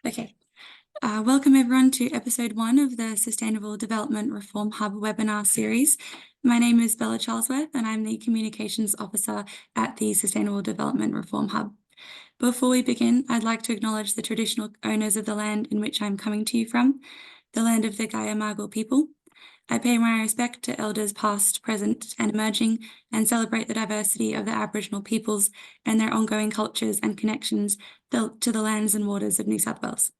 Okay. Welcome everyone to episode 1 of the Sustainable Development Reform Hub webinar series. My name is Bella Charlesworth and I'm the Communications Officer at the Sustainable Development Reform Hub. Before we begin, I'd like to acknowledge the traditional owners of the land in which I'm coming to you from, the land of the Gaya-Margal people. I pay my respect to elders past, present and emerging, and celebrate the diversity of the Aboriginal peoples and their ongoing cultures and connections to the lands and waters of New South Wales.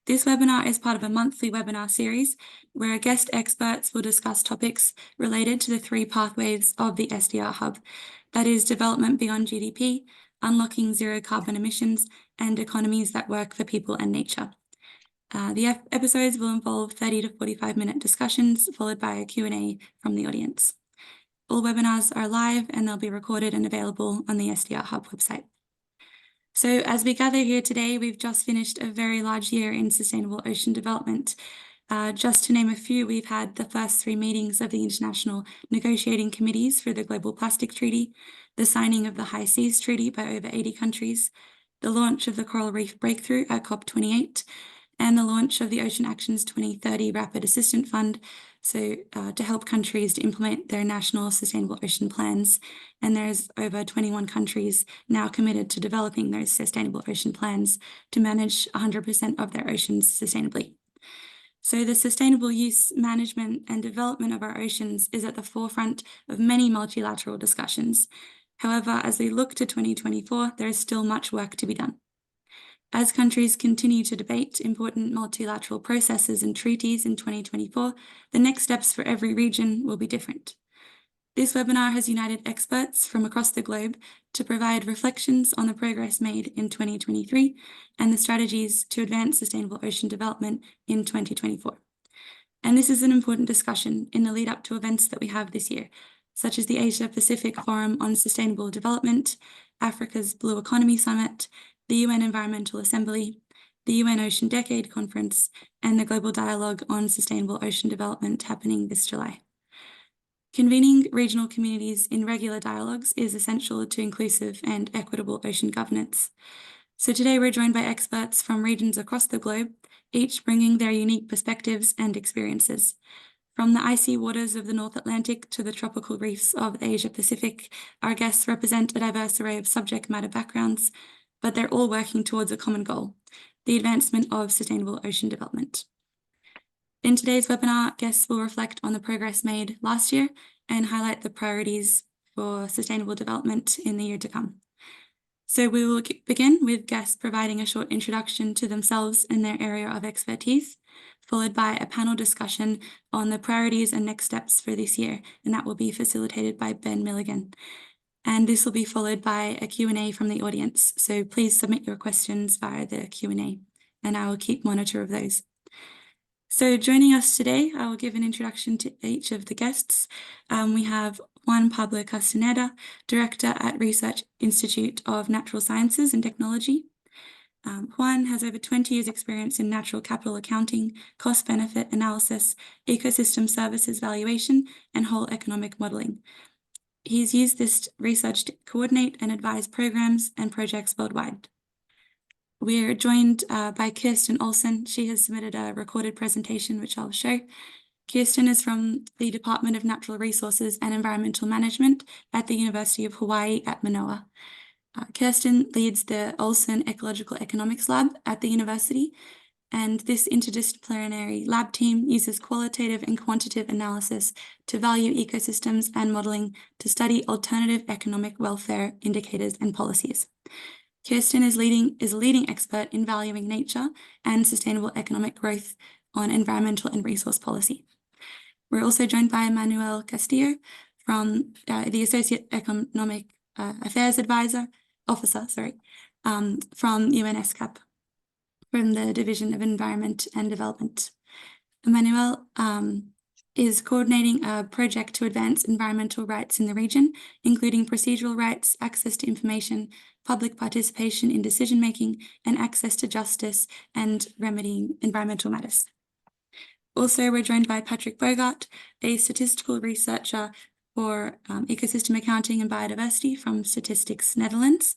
This webinar is part of a monthly webinar series where guest experts will discuss topics related to the 3 pathways of the SDR Hub, that is development beyond GDP, unlocking zero carbon emissions, and economies that work for people and nature. The episodes will involve 30 to 45-minute discussions followed by a Q&A from the audience. All webinars are live and they'll be recorded and available on the SDR Hub website. So as we gather here today, we've just finished a very large year in sustainable ocean development. Just to name a few, we've had the first 3 meetings of the International Negotiating Committees for the Global Plastic Treaty, the signing of the High Seas Treaty by over 80 countries, the launch of the Coral Reef Breakthrough at COP28, and the launch of the Ocean Action's 2030 Rapid Assistance Fund, so to help countries to implement their national sustainable ocean plans. And there's over 21 countries now committed to developing those sustainable ocean plans to manage 100% of their oceans sustainably. So the sustainable use, management and development of our oceans is at the forefront of many multilateral discussions. However, as we look to 2024, there is still much work to be done. As countries continue to debate important multilateral processes and treaties in 2024, the next steps for every region will be different. This webinar has united experts from across the globe to provide reflections on the progress made in 2023 and the strategies to advance sustainable ocean development in 2024. And this is an important discussion in the lead up to events that we have this year, such as the Asia Pacific Forum on Sustainable Development, Africa's Blue Economy Summit, the UN Environmental Assembly, the UN Ocean Decade Conference, and the Global Dialogue on Sustainable Ocean Development happening this July. Convening regional communities in regular dialogues is essential to inclusive and equitable ocean governance. So today we're joined by experts from regions across the globe, each bringing their unique perspectives and experiences. From the icy waters of the North Atlantic to the tropical reefs of the Asia Pacific, our guests represent a diverse array of subject matter backgrounds, but they're all working towards a common goal, the advancement of sustainable ocean development. In today's webinar, guests will reflect on the progress made last year and highlight the priorities for sustainable development in the year to come. So we will begin with guests providing a short introduction to themselves and their area of expertise, followed by a panel discussion on the priorities and next steps for this year, and that will be facilitated by Ben Milligan. And this will be followed by a Q&A from the audience. So please submit your questions via the Q&A and I will keep monitor of those. So joining us today, I will give an introduction to each of the guests. We have Juan Pablo Castaneda, Director at Research Institute of Natural Sciences and Technology. Juan has over 20 years experience in natural capital accounting, cost-benefit analysis, ecosystem services valuation, and whole economic modelling. He's used this research to coordinate and advise programs and projects worldwide. We're joined by Kirsten Olsen. She has submitted a recorded presentation, which I'll show. Kirsten is from the Department of Natural Resources and Environmental Management at the University of Hawaii at Manoa. Kirsten leads the Olsen Ecological Economics Lab at the university, and this interdisciplinary lab team uses qualitative and quantitative analysis to value ecosystems and modelling to study alternative economic welfare indicators and policies. Kirsten is a leading expert in valuing nature and sustainable economic growth on environmental and resource policy. We're also joined by Manuel Castillo from the Associate Economic Affairs Officer from UNESCAP, from the Division of Environment and Development. Emmanuel is coordinating a project to advance environmental rights in the region, including procedural rights, access to information, public participation in decision-making, and access to justice and remedying environmental matters. Also, we're joined by Patrick Bogart, a statistical researcher for ecosystem accounting and biodiversity from Statistics Netherlands.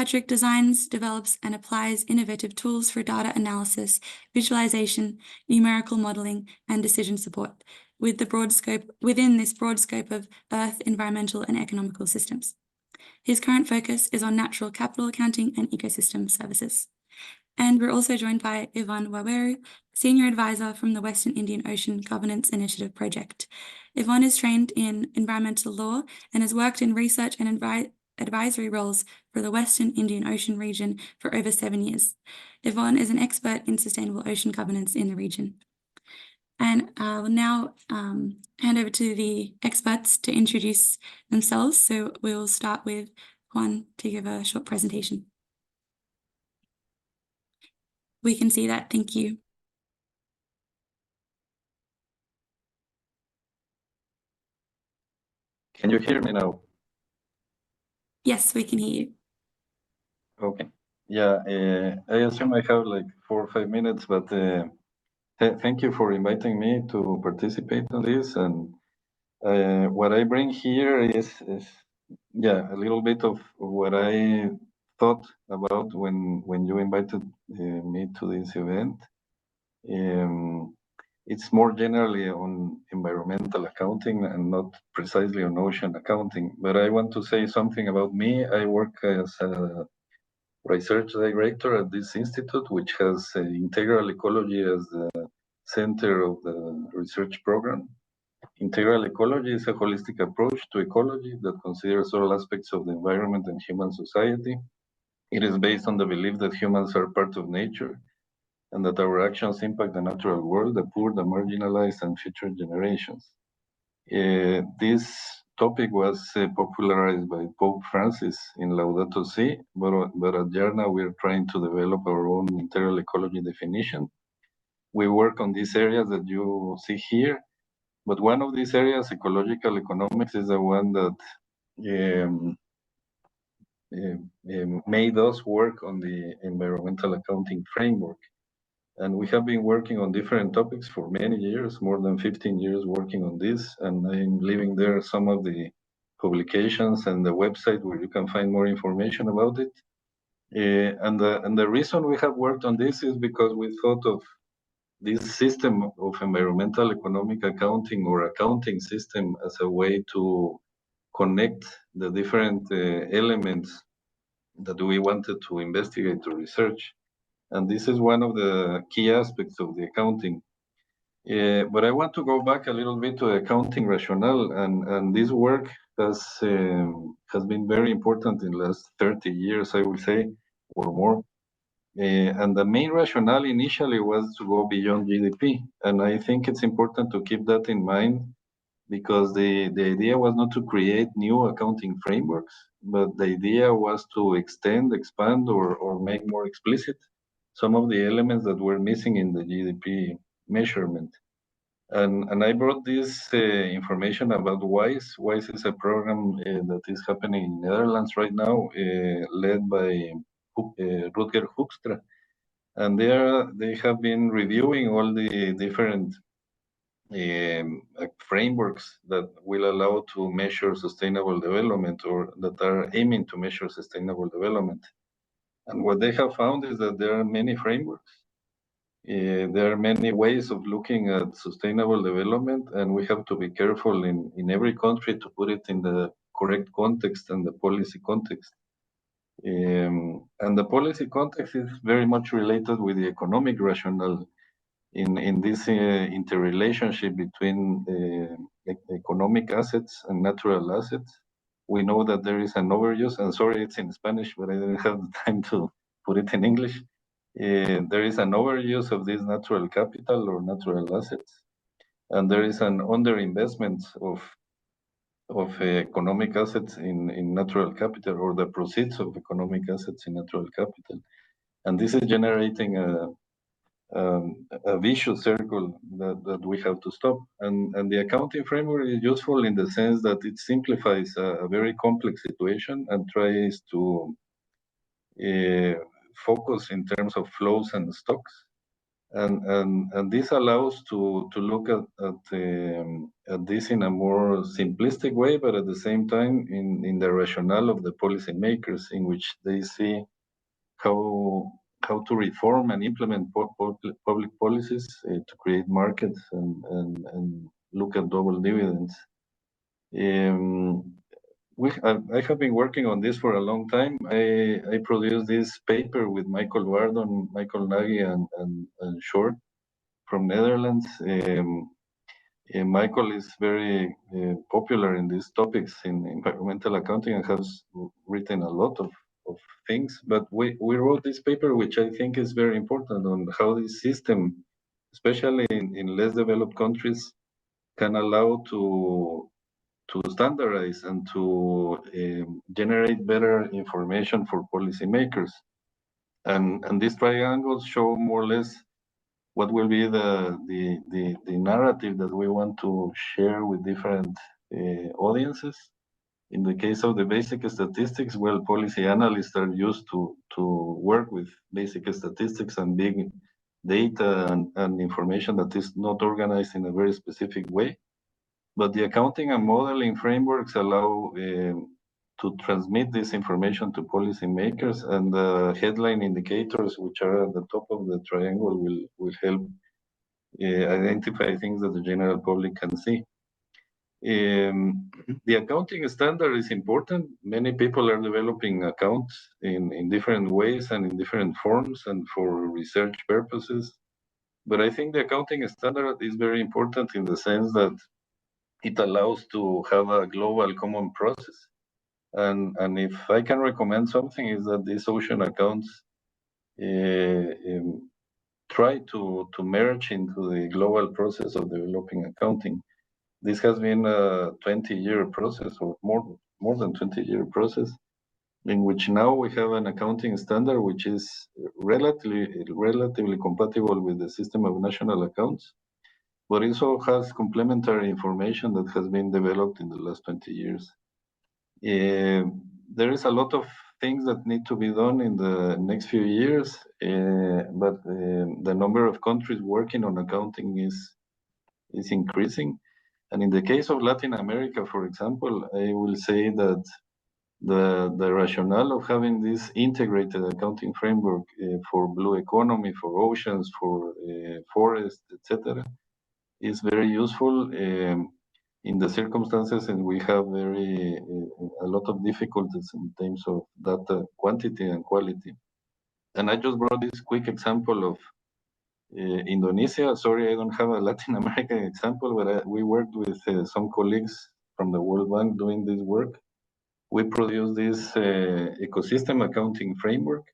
Patrick designs, develops, and applies innovative tools for data analysis, visualization, numerical modeling, and decision support within this broad scope of earth, environmental, and economical systems. His current focus is on natural capital accounting and ecosystem services. And we're also joined by Yvonne Waweru, Senior Advisor from the Western Indian Ocean Governance Initiative Project. Yvonne is trained in environmental law and has worked in research and advisory roles for the Western Indian Ocean region for over 7 years. Yvonne is an expert in sustainable ocean governance in the region. And I'll now hand over to the experts to introduce themselves. So we'll start with Juan to give a short presentation. We can see that. Thank you. Can you hear me now? Yes, we can hear you. Okay. Yeah, I assume I have like 4 or 5 minutes, but thank you for inviting me to participate on this. And what I bring here is yeah, a little bit of what I thought about when you invited me to this event. It's more generally on environmental accounting and not precisely on ocean accounting. But I want to say something about me. I work as a research director at this institute, which has integral ecology as the center of the research program. Integral ecology is a holistic approach to ecology that considers all aspects of the environment and human society. It is based on the belief that humans are part of nature and that our actions impact the natural world, the poor, the marginalized, and future generations. This topic was popularized by Pope Francis in Laudato Si, but at JARNA we're trying to develop our own integral ecology definition. We work on these areas that you see here, but one of these areas, ecological economics, is the one that made us work on the environmental accounting framework. And we have been working on different topics for many years, more than 15 years working on this. And I'm leaving there some of the publications and the website where you can find more information about it. And the reason we have worked on this is because we thought of this system of environmental economic accounting or accounting system as a way to connect the different elements that we wanted to investigate or research. And this is one of the key aspects of the accounting. But I want to go back a little bit to the accounting rationale, and this work has been very important in the last 30 years, I would say, or more. And the main rationale initially was to go beyond GDP. And I think it's important to keep that in mind because the idea was not to create new accounting frameworks, but the idea was to extend, expand, or make more explicit some of the elements that were missing in the GDP measurement. And I brought this information about WISE. WISE is a program that is happening in Netherlands right now, led by Rutger Hoekstra. And they have been reviewing all the different frameworks that will allow to measure sustainable development or that are aiming to measure sustainable development. And what they have found is that there are many frameworks. There are many ways of looking at sustainable development, and we have to be careful in every country to put it in the correct context and the policy context. And the policy context is very much related with the economic rationale in this interrelationship between economic assets and natural assets. We know that there is an overuse, and sorry, it's in Spanish, but I didn't have the time to put it in English. There is an overuse of this natural capital or natural assets, and there is an underinvestment of economic assets in natural capital or the proceeds of economic assets in natural capital. And this is generating a vicious circle that we have to stop. And the accounting framework is useful in the sense that it simplifies a very complex situation and tries to focus in terms of flows and stocks. And this allows to look at this in a more simplistic way, but at the same time in the rationale of the policymakers, in which they see how to reform and implement public policies to create markets and look at double dividends. I have been working on this for a long time. I produced this paper with Michael Wardon, Michael Nagy, and Short from Netherlands. Michael is very popular in these topics in environmental accounting and has written a lot of things. But we wrote this paper, which I think is very important, on how this system, especially in less developed countries, can allow to standardize and to generate better information for policymakers. And these triangles show more or less what will be the narrative that we want to share with different audiences. In the case of the basic statistics, well, policy analysts are used to work with basic statistics and big data and information that is not organized in a very specific way. But the accounting and modeling frameworks allow to transmit this information to policymakers, and the headline indicators, which are at the top of the triangle, will help identify things that the general public can see. The accounting standard is important. Many people are developing accounts in different ways and in different forms and for research purposes. But I think the accounting standard is very important in the sense that it allows to have a global common process. And if I can recommend something, is that these ocean accounts try to merge into the global process of developing accounting. This has been a 20-year process, or more than 20-year process, in which now we have an accounting standard which is relatively compatible with the system of national accounts, but it also has complementary information that has been developed in the last 20 years. There is a lot of things that need to be done in the next few years, but the number of countries working on accounting is increasing. And in the case of Latin America, for example, I will say that the rationale of having this integrated accounting framework for blue economy, for oceans, for forests, etc., is very useful in the circumstances, and we have a lot of difficulties in terms of data quantity and quality. And I just brought this quick example of Indonesia. Sorry, I don't have a Latin American example, but we worked with some colleagues from the World Bank doing this work. We produced this ecosystem accounting framework,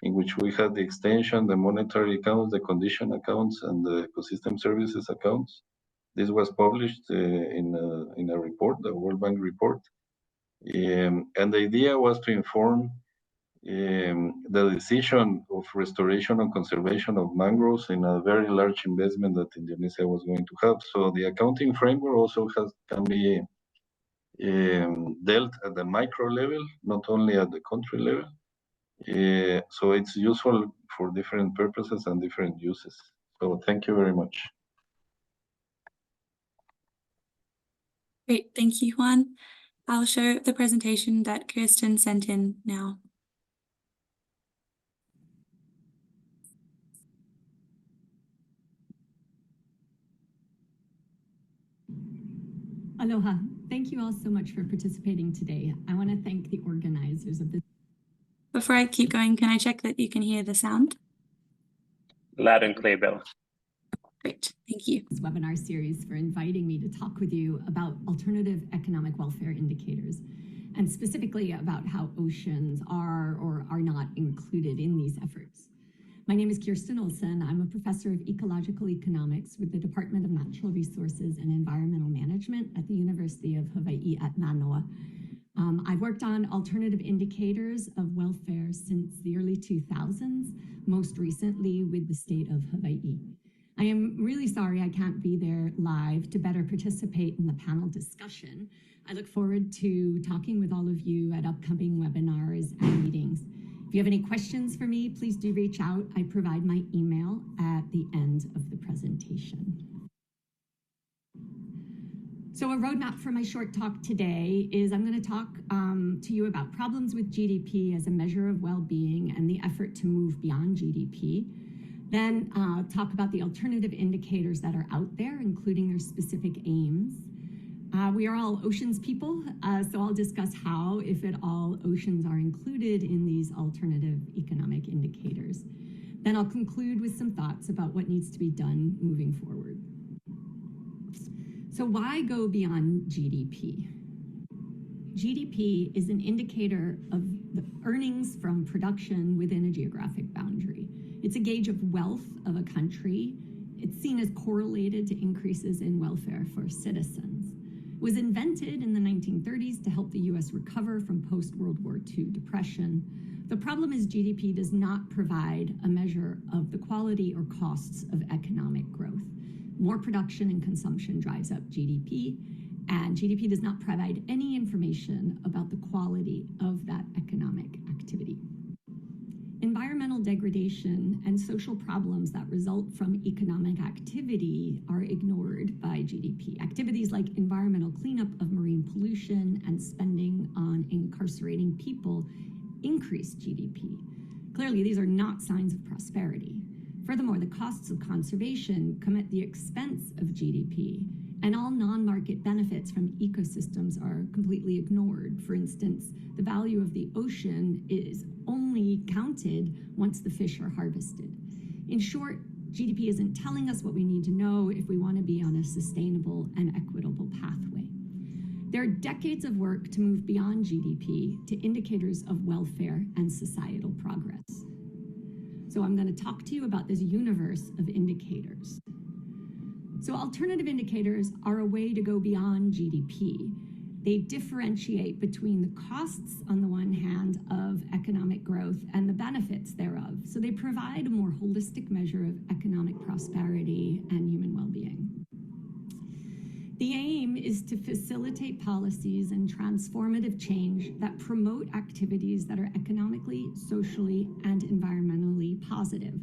in which we had the extension, the monetary accounts, the condition accounts, and the ecosystem services accounts. This was published in a report, the World Bank report. And the idea was to inform the decision of restoration and conservation of mangroves in a very large investment that Indonesia was going to have. So the accounting framework also can be dealt at the micro level, not only at the country level. So it's useful for different purposes and different uses. So thank you very much. Great, thank you, Juan. I'll show the presentation that Kirsten sent in now. Aloha. Thank you all so much for participating today. I want to thank the organizers of this. Before I keep going, can I check that you can hear the sound? Loud and clear, Bella. Great, thank you. This webinar series for inviting me to talk with you about alternative economic welfare indicators, and specifically about how oceans are or are not included in these efforts. My name is Kirsten Olsen. I'm a professor of ecological economics with the Department of Natural Resources and Environmental Management at the University of Hawaii at Manoa. I've worked on alternative indicators of welfare since the early 2000s, most recently with the state of Hawaii. I am really sorry I can't be there live to better participate in the panel discussion. I look forward to talking with all of you at upcoming webinars and meetings. If you have any questions for me, please do reach out. I provide my email at the end of the presentation. So a roadmap for my short talk today is I'm going to talk to you about problems with GDP as a measure of well-being and the effort to move beyond GDP. Then talk about the alternative indicators that are out there, including their specific aims. We are all oceans people, so I'll discuss how, if at all, oceans are included in these alternative economic indicators. Then I'll conclude with some thoughts about what needs to be done moving forward. So why go beyond GDP? GDP is an indicator of the earnings from production within a geographic boundary. It's a gauge of wealth of a country. It's seen as correlated to increases in welfare for citizens. It was invented in the 1930s to help the US recover from post-World War II depression. The problem is GDP does not provide a measure of the quality or costs of economic growth. More production and consumption drives up GDP, and GDP does not provide any information about the quality of that economic activity. Environmental degradation and social problems that result from economic activity are ignored by GDP. Activities like environmental cleanup of marine pollution and spending on incarcerating people increase GDP. Clearly, these are not signs of prosperity. Furthermore, the costs of conservation come at the expense of GDP, and all non-market benefits from ecosystems are completely ignored. For instance, the value of the ocean is only counted once the fish are harvested. In short, GDP isn't telling us what we need to know if we want to be on a sustainable and equitable pathway. There are decades of work to move beyond GDP to indicators of welfare and societal progress. So I'm going to talk to you about this universe of indicators. So alternative indicators are a way to go beyond GDP. They differentiate between the costs on the one hand of economic growth and the benefits thereof. So they provide a more holistic measure of economic prosperity and human well-being. The aim is to facilitate policies and transformative change that promote activities that are economically, socially, and environmentally positive,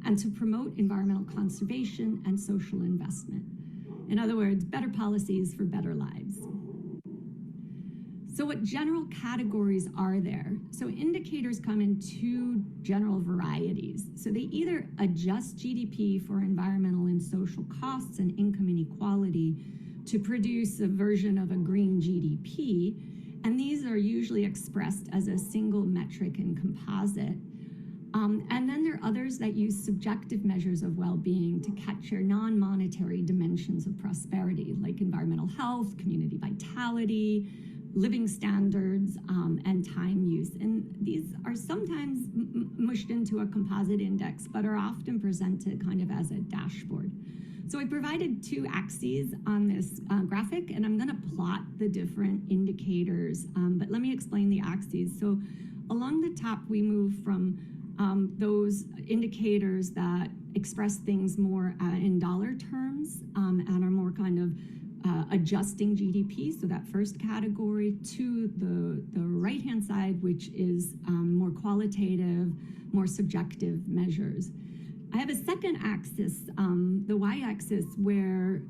and to promote environmental conservation and social investment. In other words, better policies for better lives. So what general categories are there? So indicators come in two general varieties. So they either adjust GDP for environmental and social costs and income inequality to produce a version of a green GDP, and these are usually expressed as a single metric and composite. And then there are others that use subjective measures of well-being to capture non-monetary dimensions of prosperity, like environmental health, community vitality, living standards, and time use. And these are sometimes mushed into a composite index, but are often presented kind of as a dashboard. So I provided two axes on this graphic, and I'm going to plot the different indicators, but let me explain the axes. So along the top, we move from those indicators that express things more in dollar terms and are more kind of adjusting GDP, so that first category, to the right-hand side, which is more qualitative, more subjective measures. I have a second axis, the y-axis, where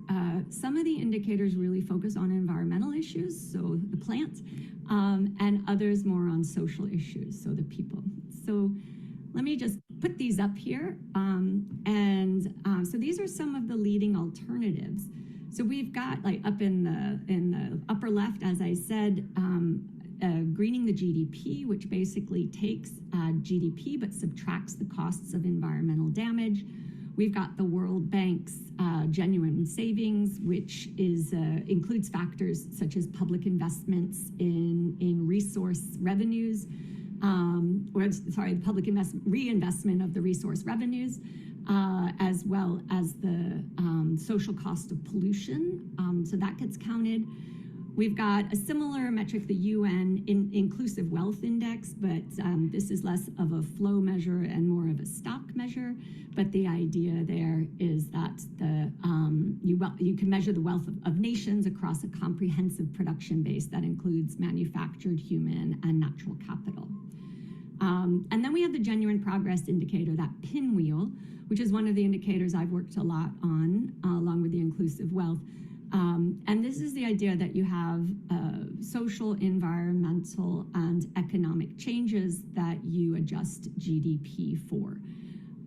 some of the indicators really focus on environmental issues, so the plant, and others more on social issues, so the people. So let me just put these up here. So these are some of the leading alternatives. So we've got, like, up in the upper left, as I said, greening the GDP, which basically takes GDP but subtracts the costs of environmental damage. We've got the World Bank's genuine savings, which includes factors such as public investments in resource revenues, the public reinvestment of the resource revenues, as well as the social cost of pollution. So that gets counted. We've got a similar metric, the UN Inclusive Wealth Index, but this is less of a flow measure and more of a stock measure. But the idea there is that you can measure the wealth of nations across a comprehensive production base that includes manufactured, human, and natural capital. And then we have the genuine progress indicator, that pinwheel, which is one of the indicators I've worked a lot on, along with the inclusive wealth. And this is the idea that you have social, environmental, and economic changes that you adjust GDP for.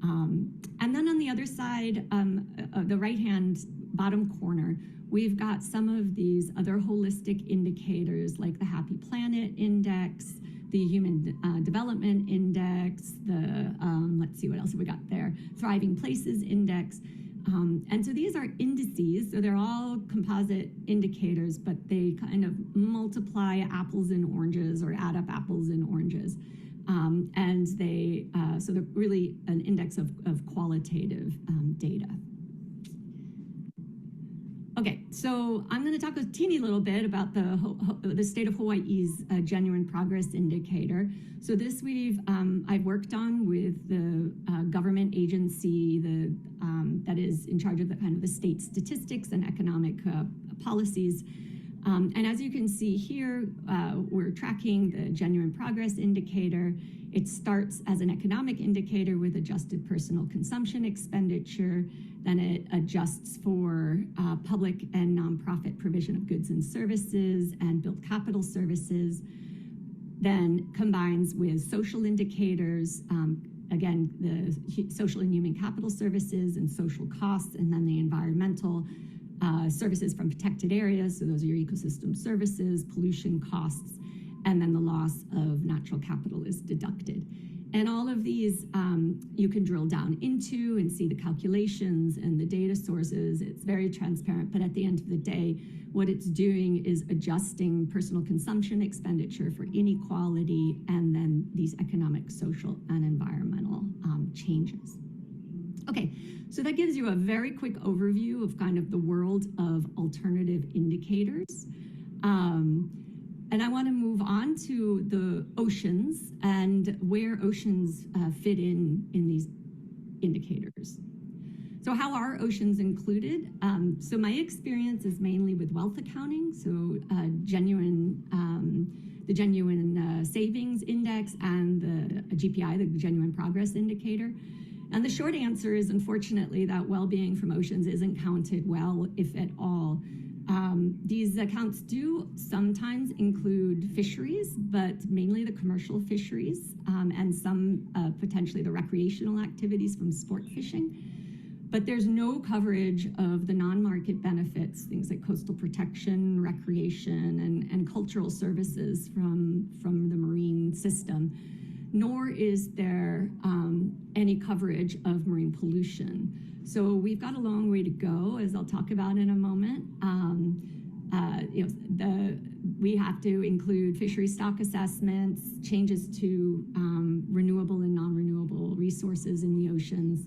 And then on the other side, the right-hand bottom corner, we've got some of these other holistic indicators like the Happy Planet Index, the Human Development Index, the, let's see what else have we got there, Thriving Places Index. And so these are indices, so they're all composite indicators, but they kind of multiply apples and oranges or add up apples and oranges. And they, so they're really an index of qualitative data. Okay, so I'm going to talk a teeny little bit about the state of Hawaii's genuine progress indicator. So this I've worked on with the government agency that is in charge of the kind of the state statistics and economic policies. And as you can see here, we're tracking the genuine progress indicator. It starts as an economic indicator with adjusted personal consumption expenditure. Then it adjusts for public and nonprofit provision of goods and services and built capital services. Then combines with social indicators, again, the social and human capital services and social costs, and then the environmental services from protected areas. So those are your ecosystem services, pollution costs, and then the loss of natural capital is deducted. And all of these you can drill down into and see the calculations and the data sources. It's very transparent, but at the end of the day, what it's doing is adjusting personal consumption expenditure for inequality and then these economic, social, and environmental changes. Okay, so that gives you a very quick overview of kind of the world of alternative indicators. And I want to move on to the oceans and where oceans fit in these indicators. So how are oceans included? So my experience is mainly with wealth accounting, so the genuine savings index and the GPI, the genuine progress indicator. And the short answer is, unfortunately, that well-being from oceans isn't counted well, if at all. These accounts do sometimes include fisheries, but mainly the commercial fisheries and some potentially the recreational activities from sport fishing. But there's no coverage of the non-market benefits, things like coastal protection, recreation, and cultural services from the marine system, nor is there any coverage of marine pollution. So we've got a long way to go, as I'll talk about in a moment. We have to include fishery stock assessments, changes to renewable and non-renewable resources in the oceans.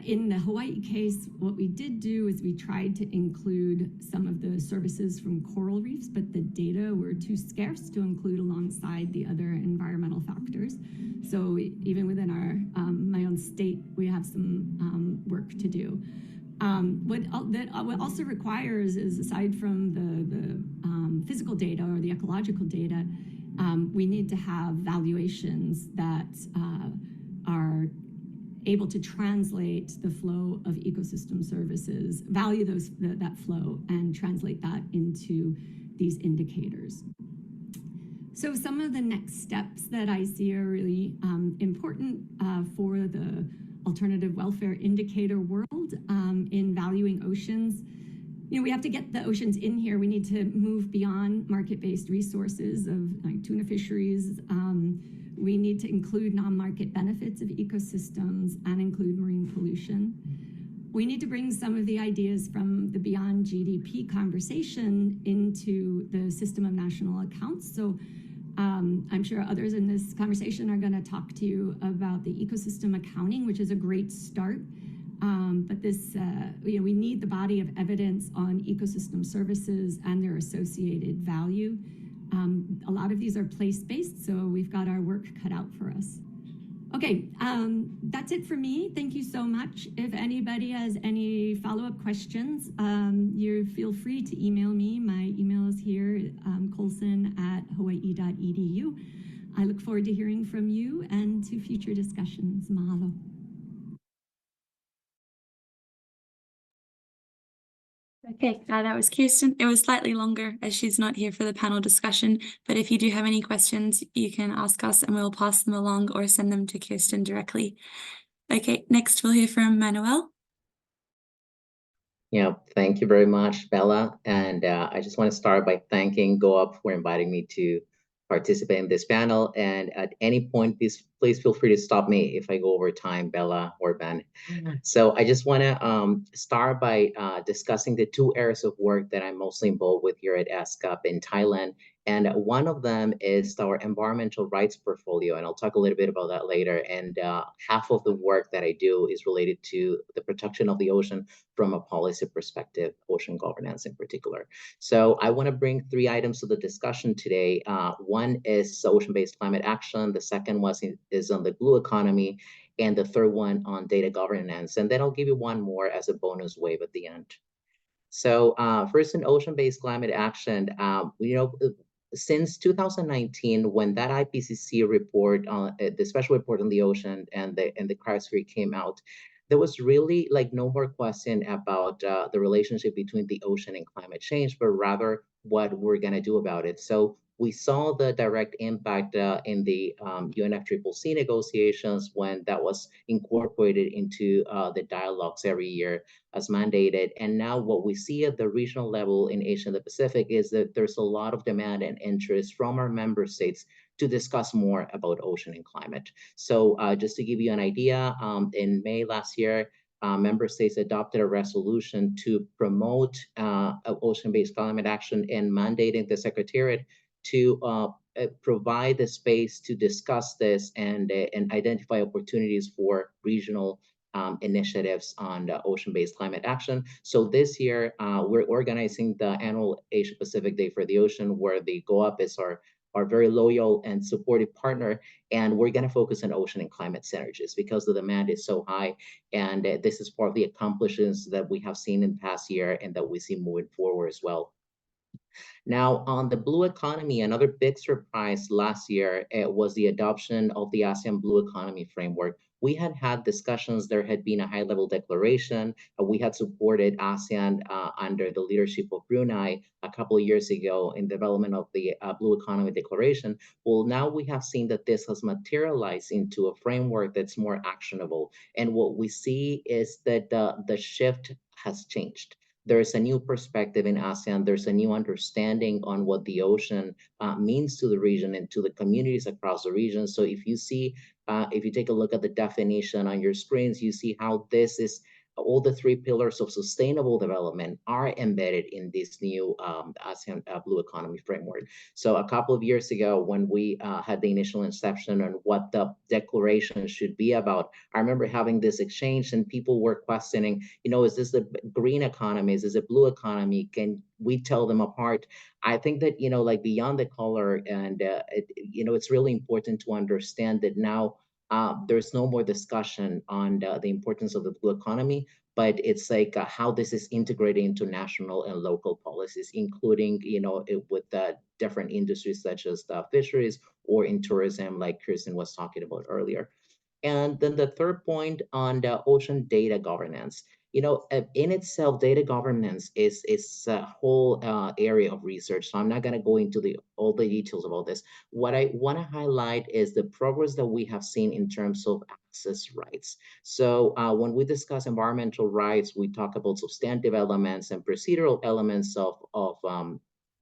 In the Hawaii case, what we did do is we tried to include some of the services from coral reefs, but the data were too scarce to include alongside the other environmental factors. So even within my own state, we have some work to do. What also requires is, aside from the physical data or the ecological data, we need to have valuations that are able to translate the flow of ecosystem services, value that flow, and translate that into these indicators. So some of the next steps that I see are really important for the alternative welfare indicator world in valuing oceans. You know, we have to get the oceans in here. We need to move beyond market-based resources of like tuna fisheries. We need to include non-market benefits of ecosystems and include marine pollution. We need to bring some of the ideas from the Beyond GDP conversation into the system of national accounts. So I'm sure others in this conversation are going to talk to you about the ecosystem accounting, which is a great start. But this, we need the body of evidence on ecosystem services and their associated value. A lot of these are place-based, so we've got our work cut out for us. Okay, that's it for me. Thank you so much. If anybody has any follow-up questions, you feel free to email me. My email is here, colson@hawaii.edu. I look forward to hearing from you and to future discussions. Mahalo. Okay, that was Kirsten. It was slightly longer as she's not here for the panel discussion, but if you do have any questions, you can ask us and we'll pass them along or send them to Kirsten directly. Okay, next we'll hear from Manuel. Yeah, thank you very much, Bella. And I just want to start by thanking GOAP for inviting me to participate in this panel. And at any point, please feel free to stop me if I go over time, Bella or Ben. So I just want to start by discussing the two areas of work that I'm mostly involved with here at SGOP in Thailand. And one of them is our environmental rights portfolio, and I'll talk a little bit about that later. And half of the work that I do is related to the protection of the ocean from a policy perspective, ocean governance in particular. So I want to bring three items to the discussion today. One is ocean-based climate action. The second is on the blue economy, and the third one on data governance. And then I'll give you one more as a bonus wave at the end. So first, in ocean-based climate action, since 2019, when that IPCC report, the special report on the ocean and the cryosphere came out, there was really like no more question about the relationship between the ocean and climate change, but rather what we're going to do about it. So we saw the direct impact in the UNFCCC negotiations when that was incorporated into the dialogues every year as mandated. And now what we see at the regional level in Asia and the Pacific is that there's a lot of demand and interest from our member states to discuss more about ocean and climate. So just to give you an idea, in May last year, member states adopted a resolution to promote ocean-based climate action and mandating the Secretariat to provide the space to discuss this and identify opportunities for regional initiatives on ocean-based climate action. So this year, we're organizing the annual Asia Pacific Day for the Ocean, where the GOAP is our very loyal and supportive partner. And we're going to focus on ocean and climate synergies because the demand is so high. And this is part of the accomplishments that we have seen in the past year and that we see moving forward as well. Now, on the blue economy, another big surprise last year was the adoption of the ASEAN Blue Economy Framework. We had discussions, there had been a high-level declaration. We had supported ASEAN under the leadership of Brunei a couple of years ago in development of the Blue Economy Declaration. Well, now we have seen that this has materialized into a framework that's more actionable. And what we see is that the shift has changed. There's a new perspective in ASEAN. There's a new understanding on what the ocean means to the region and to the communities across the region. So if you see, if you take a look at the definition on your screens, you see how this is all the three pillars of sustainable development are embedded in this new ASEAN Blue Economy Framework. So a couple of years ago, when we had the initial inception on what the declaration should be about, I remember having this exchange and people were questioning, is this the green economy? Is this a blue economy? Can we tell them apart? I think that, like beyond the color and, it's really important to understand that now there's no more discussion on the importance of the blue economy, but it's like how this is integrated into national and local policies, including, with different industries such as the fisheries or in tourism, like Kirsten was talking about earlier. And then the third point on the ocean data governance. In itself, data governance is a whole area of research. So I'm not going to go into all the details about this. What I want to highlight is the progress that we have seen in terms of access rights. So when we discuss environmental rights, we talk about substantive elements and procedural elements of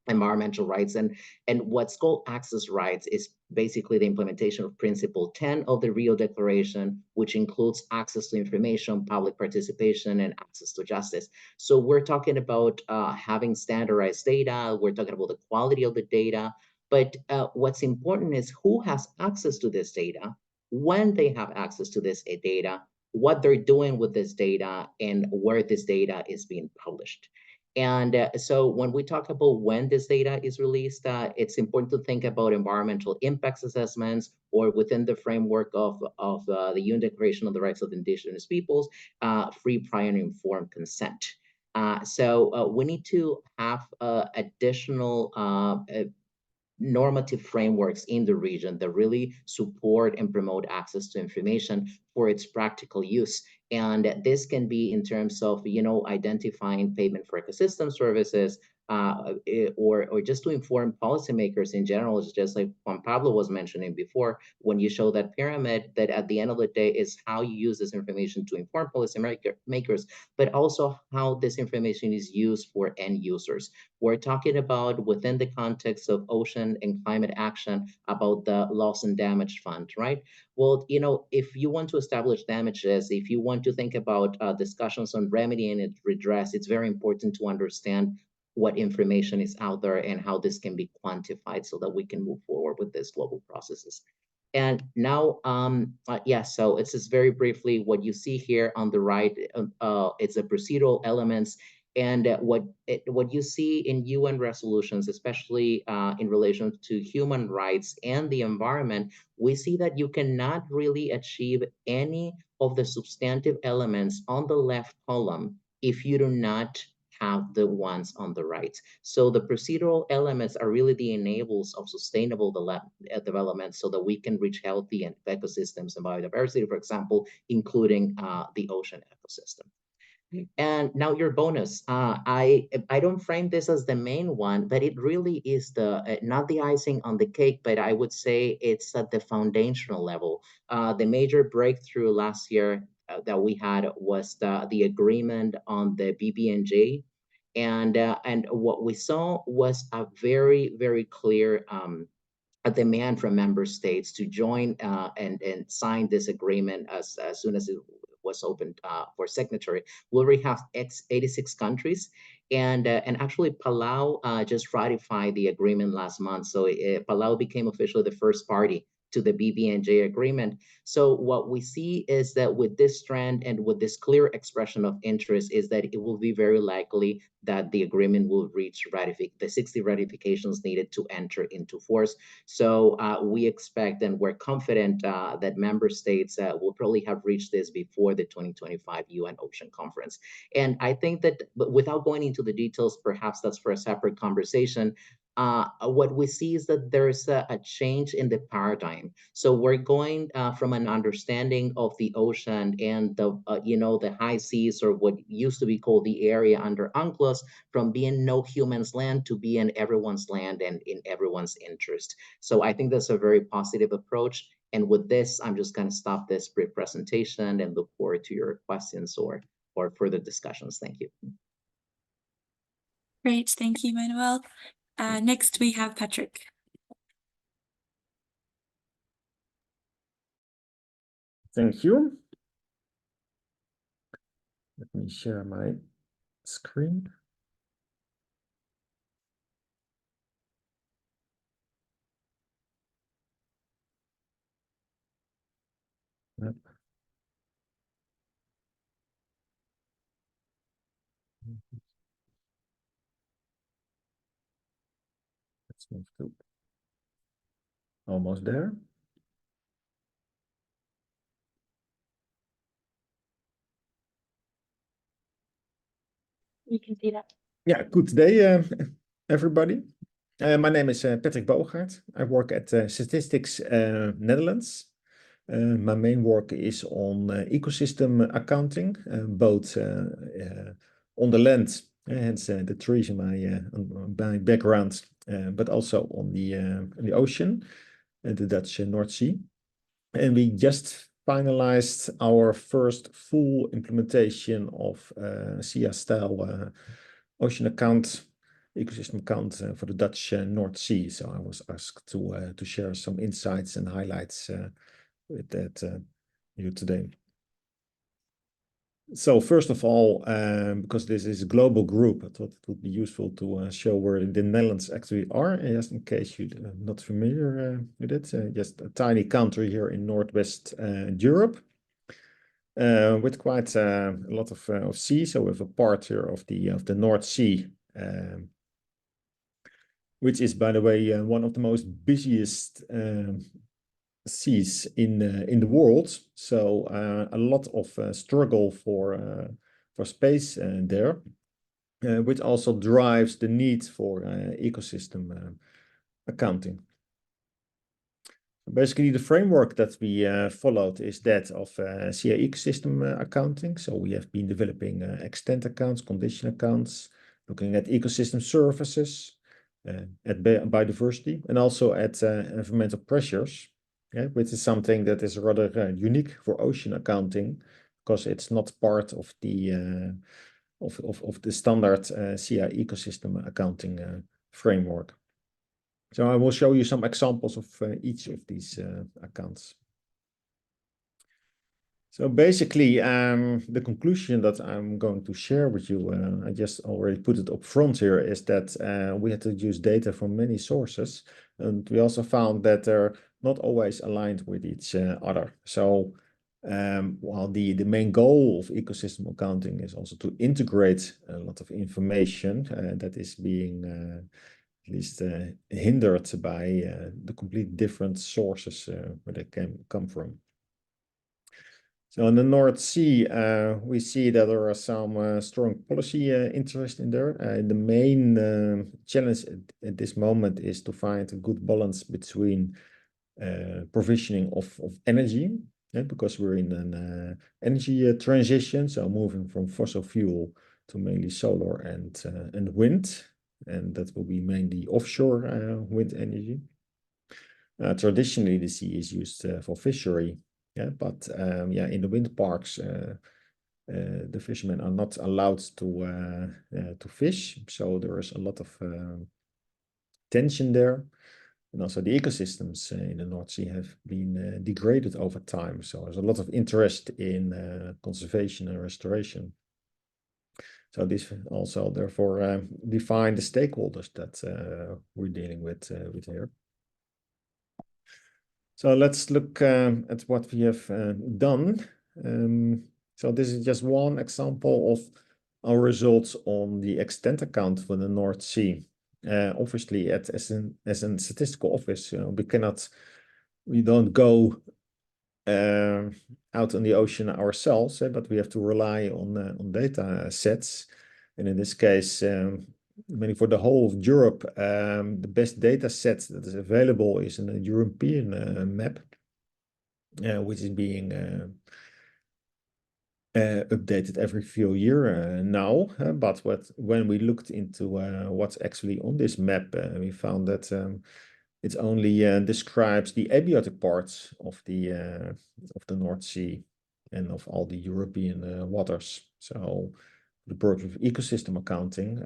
environmental rights. And what's called access rights is basically the implementation of Principle 10 of the Rio Declaration, which includes access to information, public participation, and access to justice. So we're talking about having standardized data. We're talking about the quality of the data. But what's important is who has access to this data, when they have access to this data, what they're doing with this data, and where this data is being published. And so when we talk about when this data is released, it's important to think about environmental impacts assessments, or within the framework of the UN Declaration on the Rights of Indigenous Peoples, free, prior, and informed consent. So we need to have additional normative frameworks in the region that really support and promote access to information for its practical use. And this can be in terms of, identifying payment for ecosystem services, or just to inform policymakers in general. It's just like Juan Pablo was mentioning before, when you show that pyramid, that at the end of the day is how you use this information to inform policymakers, but also how this information is used for end users. We're talking about, within the context of ocean and climate action, about the loss and damage fund, right? Well, if you want to establish damages, if you want to think about discussions on remedy and redress, it's very important to understand what information is out there and how this can be quantified so that we can move forward with these global processes. And now, so it's just very briefly what you see here on the right. It's the procedural elements, and what you see in UN resolutions, especially in relation to human rights and the environment, we see that you cannot really achieve any of the substantive elements on the left column if you do not have the ones on the right. So the procedural elements are really the enablers of sustainable development so that we can reach healthy ecosystems and biodiversity, for example, including the ocean ecosystem. And now your bonus. I don't frame this as the main one, but it really is the not the icing on the cake, but I would say it's at the foundational level. The major breakthrough last year that we had was the agreement on the BBNJ, and what we saw was a very, very clear a demand from member states to join and sign this agreement as soon as it was opened for signature. We already have 86 countries, and actually Palau just ratified the agreement last month. So Palau became officially the first party to the BBNJ agreement. So what we see is that with this trend and with this clear expression of interest is that it will be very likely that the agreement will reach the 60 ratifications needed to enter into force. So we expect and we're confident that member states will probably have reached this before the 2025 UN Ocean Conference. And I think that, but without going into the details, perhaps that's for a separate conversation, what we see is that there's a change in the paradigm. So we're going from an understanding of the ocean and the the high seas, or what used to be called the area under UNCLOS, from being no human's land to being everyone's land and in everyone's interest. So I think that's a very positive approach. And with this, I'm just going to stop this brief presentation and look forward to your questions or further discussions. Thank you. Great, thank you, Manuel. Next, we have Patrick. Thank you. Let me share my screen. Yep. Let's move to almost there. You can see that. Yeah, good day, everybody. My name is Patrick Bogaert. I work at Statistics Netherlands. My main work is on ecosystem accounting, both on the land, hence the trees in my background, but also on the ocean, the Dutch North Sea. And we just finalized our first full implementation of SIA-style ocean account, ecosystem account for the Dutch North Sea. So I was asked to share some insights and highlights with that you today. So first of all, because this is a global group, I thought it would be useful to show where the Netherlands actually are, just in case you're not familiar with it. Just a tiny country here in Northwest Europe, with quite a lot of sea. So we have a part here of the North Sea, which is, by the way, one of the most busiest seas in the world. So a lot of struggle for space there, which also drives the need for ecosystem accounting. Basically, the framework that we followed is that of CA ecosystem accounting. So we have been developing extent accounts, condition accounts, looking at ecosystem services, at biodiversity, and also at environmental pressures, which is something that is rather unique for ocean accounting, because it's not part of the standard CA ecosystem accounting framework. So I will show you some examples of each of these accounts. So basically, the conclusion that I'm going to share with you, I just already put it up front here, is that we had to use data from many sources, and we also found that they're not always aligned with each other. So while the main goal of ecosystem accounting is also to integrate a lot of information that is being at least hindered by the complete different sources where they can come from. So in the North Sea, we see that there are some strong policy interest in there. The main challenge at this moment is to find a good balance between provisioning of energy, because we're in an energy transition, so moving from fossil fuel to mainly solar and wind, and that will be mainly offshore wind energy. Traditionally, the sea is used for fishery, but in the wind parks, the fishermen are not allowed to fish, so there is a lot of tension there. And also the ecosystems in the North Sea have been degraded over time, so there's a lot of interest in conservation and restoration. So this also therefore define the stakeholders that we're dealing with here. So let's look at what we have done. So this is just one example of our results on the extent account for the North Sea. Obviously, as a statistical office, we don't go out in the ocean ourselves, but we have to rely on data sets. And in this case, mainly for the whole of Europe, the best data set that is available is in a European map, which is being updated every few years now. But when we looked into what's actually on this map, we found that it only describes the abiotic parts of the North Sea and of all the European waters. So the purpose of ecosystem accounting,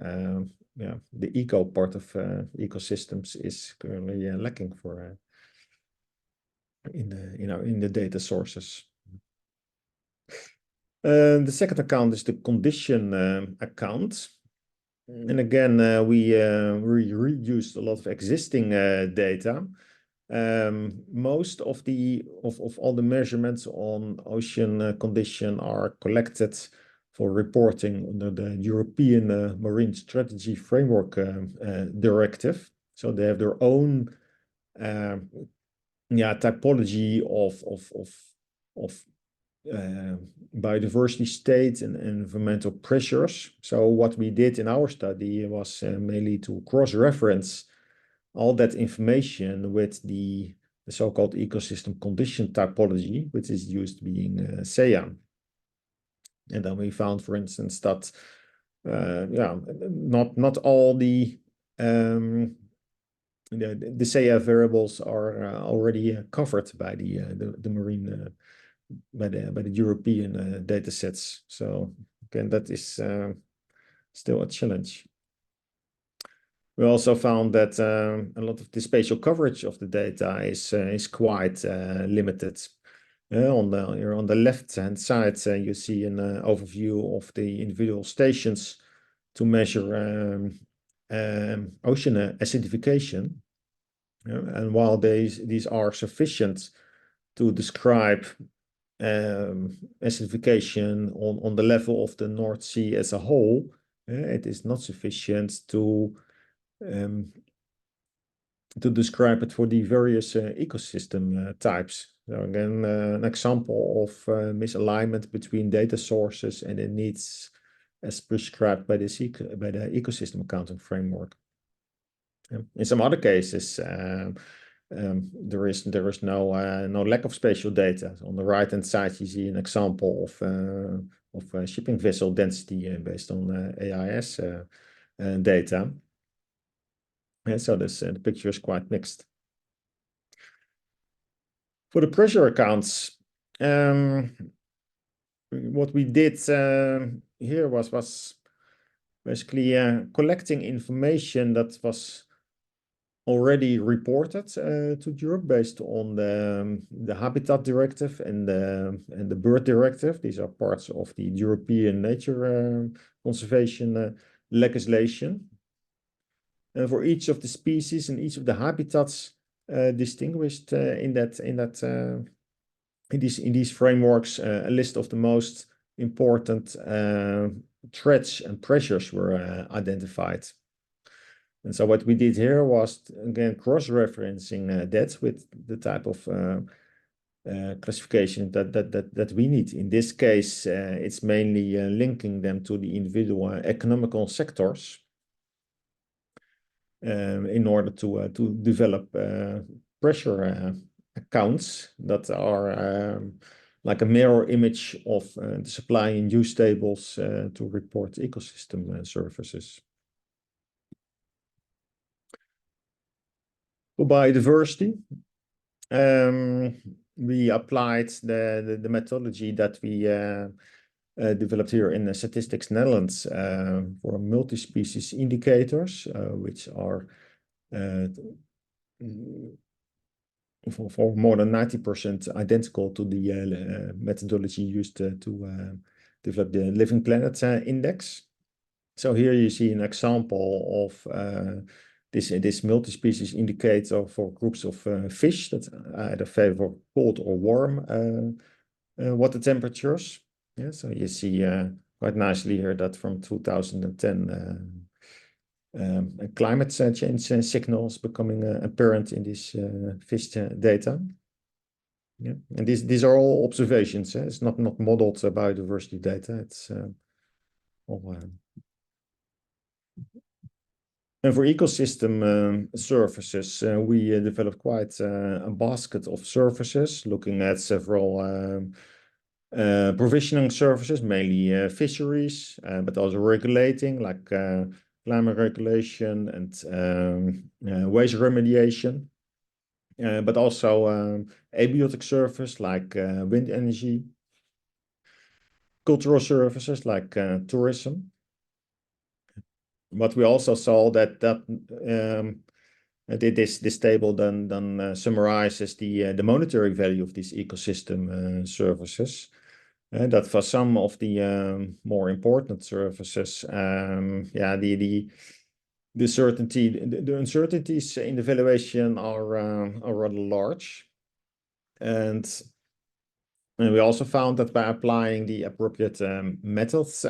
the eco part of ecosystems is currently lacking for in the data sources. The second account is the condition account. And again, we reused a lot of existing data. Most of all the measurements on ocean condition are collected for reporting under the European Marine Strategy Framework Directive. So they have their own typology of biodiversity state and environmental pressures. So what we did in our study was mainly to cross-reference all that information with the so-called ecosystem condition typology, which is used being SEA. And then we found, for instance, that not all the SEA variables are already covered by the marine by the European data sets. So again, that is still a challenge. We also found that a lot of the spatial coverage of the data is quite limited. On the left-hand side, you see an overview of the individual stations to measure ocean acidification. And while these are sufficient to describe acidification on the level of the North Sea as a whole, it is not sufficient to describe it for the various ecosystem types. So again, an example of misalignment between data sources and the needs as prescribed by the ecosystem accounting framework. In some other cases, there is no lack of spatial data. On the right-hand side, you see an example of shipping vessel density based on AIS data. And so the picture is quite mixed. For the pressure accounts, what we did here was basically collecting information that was already reported to Europe based on the Habitat Directive and the Bird Directive. These are parts of the European nature conservation legislation. And for each of the species and each of the habitats distinguished in these frameworks, a list of the most important threats and pressures were identified. And so what we did here was, again, cross-referencing that with the type of classification that we need. In this case, it's mainly linking them to the individual economical sectors in order to develop pressure accounts that are like a mirror image of the supply and use tables to report ecosystem services. For biodiversity, we applied the methodology that we developed here in the Statistics Netherlands for multi-species indicators, which are for more than 90% identical to the methodology used to develop the Living Planet Index. So here you see an example of this multi-species indicator for groups of fish that either favor cold or warm water temperatures. Yeah, so you see quite nicely here that from 2010 climate change signals becoming apparent in this fish data. Yeah, and these are all observations. It's not modeled biodiversity data. It's all. And for ecosystem services, we developed quite a basket of services, looking at several provisioning services, mainly fisheries, but also regulating, like climate regulation and waste remediation, but also abiotic service like wind energy, cultural services like tourism. But we also saw that this table then summarizes the monetary value of these ecosystem services. That for some of the more important services, the uncertainties in the valuation are rather large, and we also found that by applying the appropriate methods,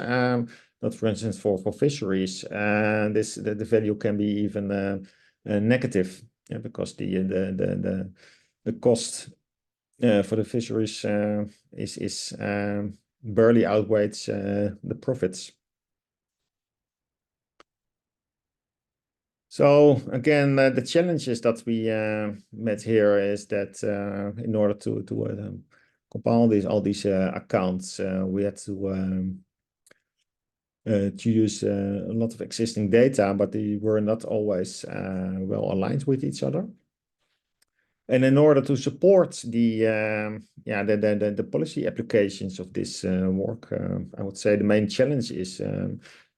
that for instance for fisheries, the value can be even negative, because the cost for the fisheries is barely outweighs the profits. So again, the challenges that we met here is that in order to compile all these accounts, we had to use a lot of existing data, but they were not always well aligned with each other. And in order to support the policy applications of this work, I would say the main challenge is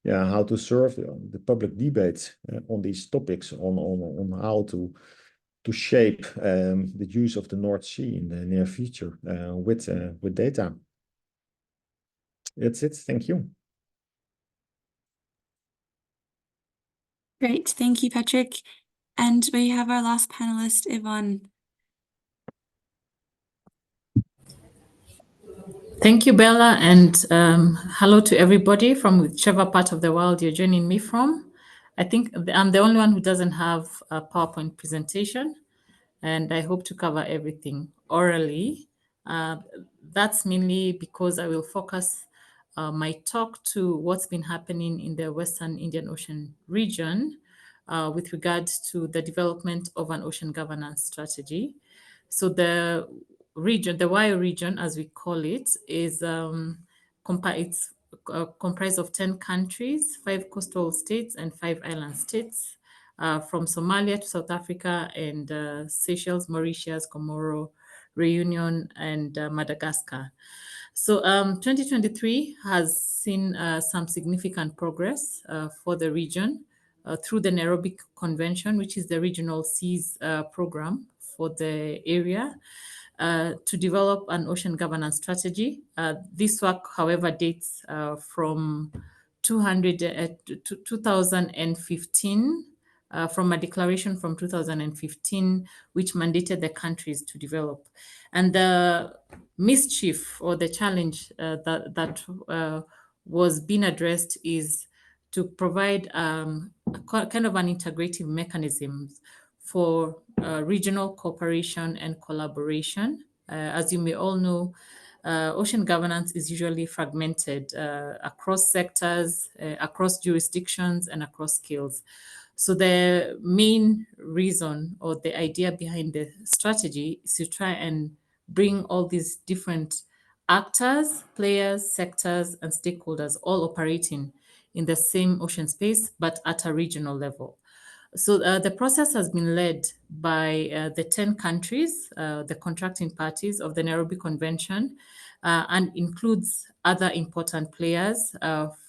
how to serve the public debate on these topics, on how to shape the use of the North Sea in the near future with data. That's it. Thank you. Great, thank you, Patrick. And we have our last panelist, Yvonne. Thank you, Bella, and hello to everybody from whichever part of the world you're joining me from. I think I'm the only one who doesn't have a PowerPoint presentation, and I hope to cover everything orally. That's mainly because I will focus my talk to what's been happening in the Western Indian Ocean region with regards to the development of an ocean governance strategy. So the region, the WIO region, as we call it, is comprised of 10 countries, 5 coastal states and 5 island states, from Somalia to South Africa and Seychelles, Mauritius, Comoro, Reunion, and Madagascar. So 2023 has seen some significant progress for the region through the Nairobi Convention, which is the regional seas program for the area, to develop an ocean governance strategy. This work, however, dates from 2015, from a declaration from 2015, which mandated the countries to develop. And the mischief or the challenge that was being addressed is to provide kind of an integrative mechanism for regional cooperation and collaboration. As you may all know, ocean governance is usually fragmented across sectors, across jurisdictions, and across skills. So the main reason or the idea behind the strategy is to try and bring all these different actors, players, sectors, and stakeholders all operating in the same ocean space, but at a regional level. So the process has been led by the 10 countries, the contracting parties of the Nairobi Convention, and includes other important players,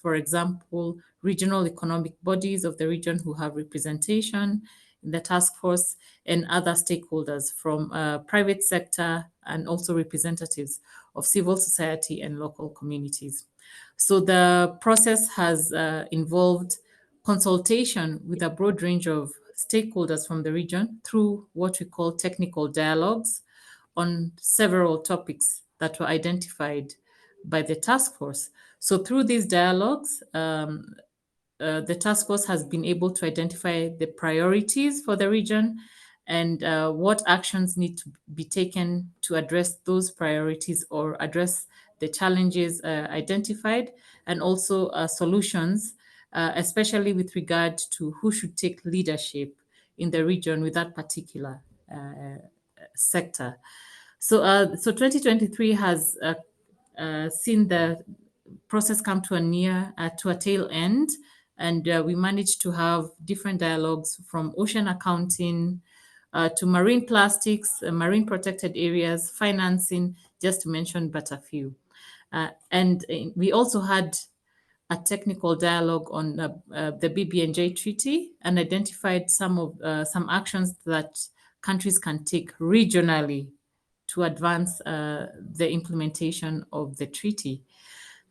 for example, regional economic bodies of the region who have representation in the task force, and other stakeholders from private sector and also representatives of civil society and local communities. So the process has involved consultation with a broad range of stakeholders from the region through what we call technical dialogues on several topics that were identified by the task force. So through these dialogues, the task force has been able to identify the priorities for the region and what actions need to be taken to address those priorities or address the challenges identified, and also solutions, especially with regard to who should take leadership in the region with that particular sector. So 2023 has seen the process come to a tail end, and we managed to have different dialogues from ocean accounting to marine plastics, marine protected areas, financing, just to mention but a few. And we also had a technical dialogue on the BBNJ treaty and identified some actions that countries can take regionally to advance the implementation of the treaty.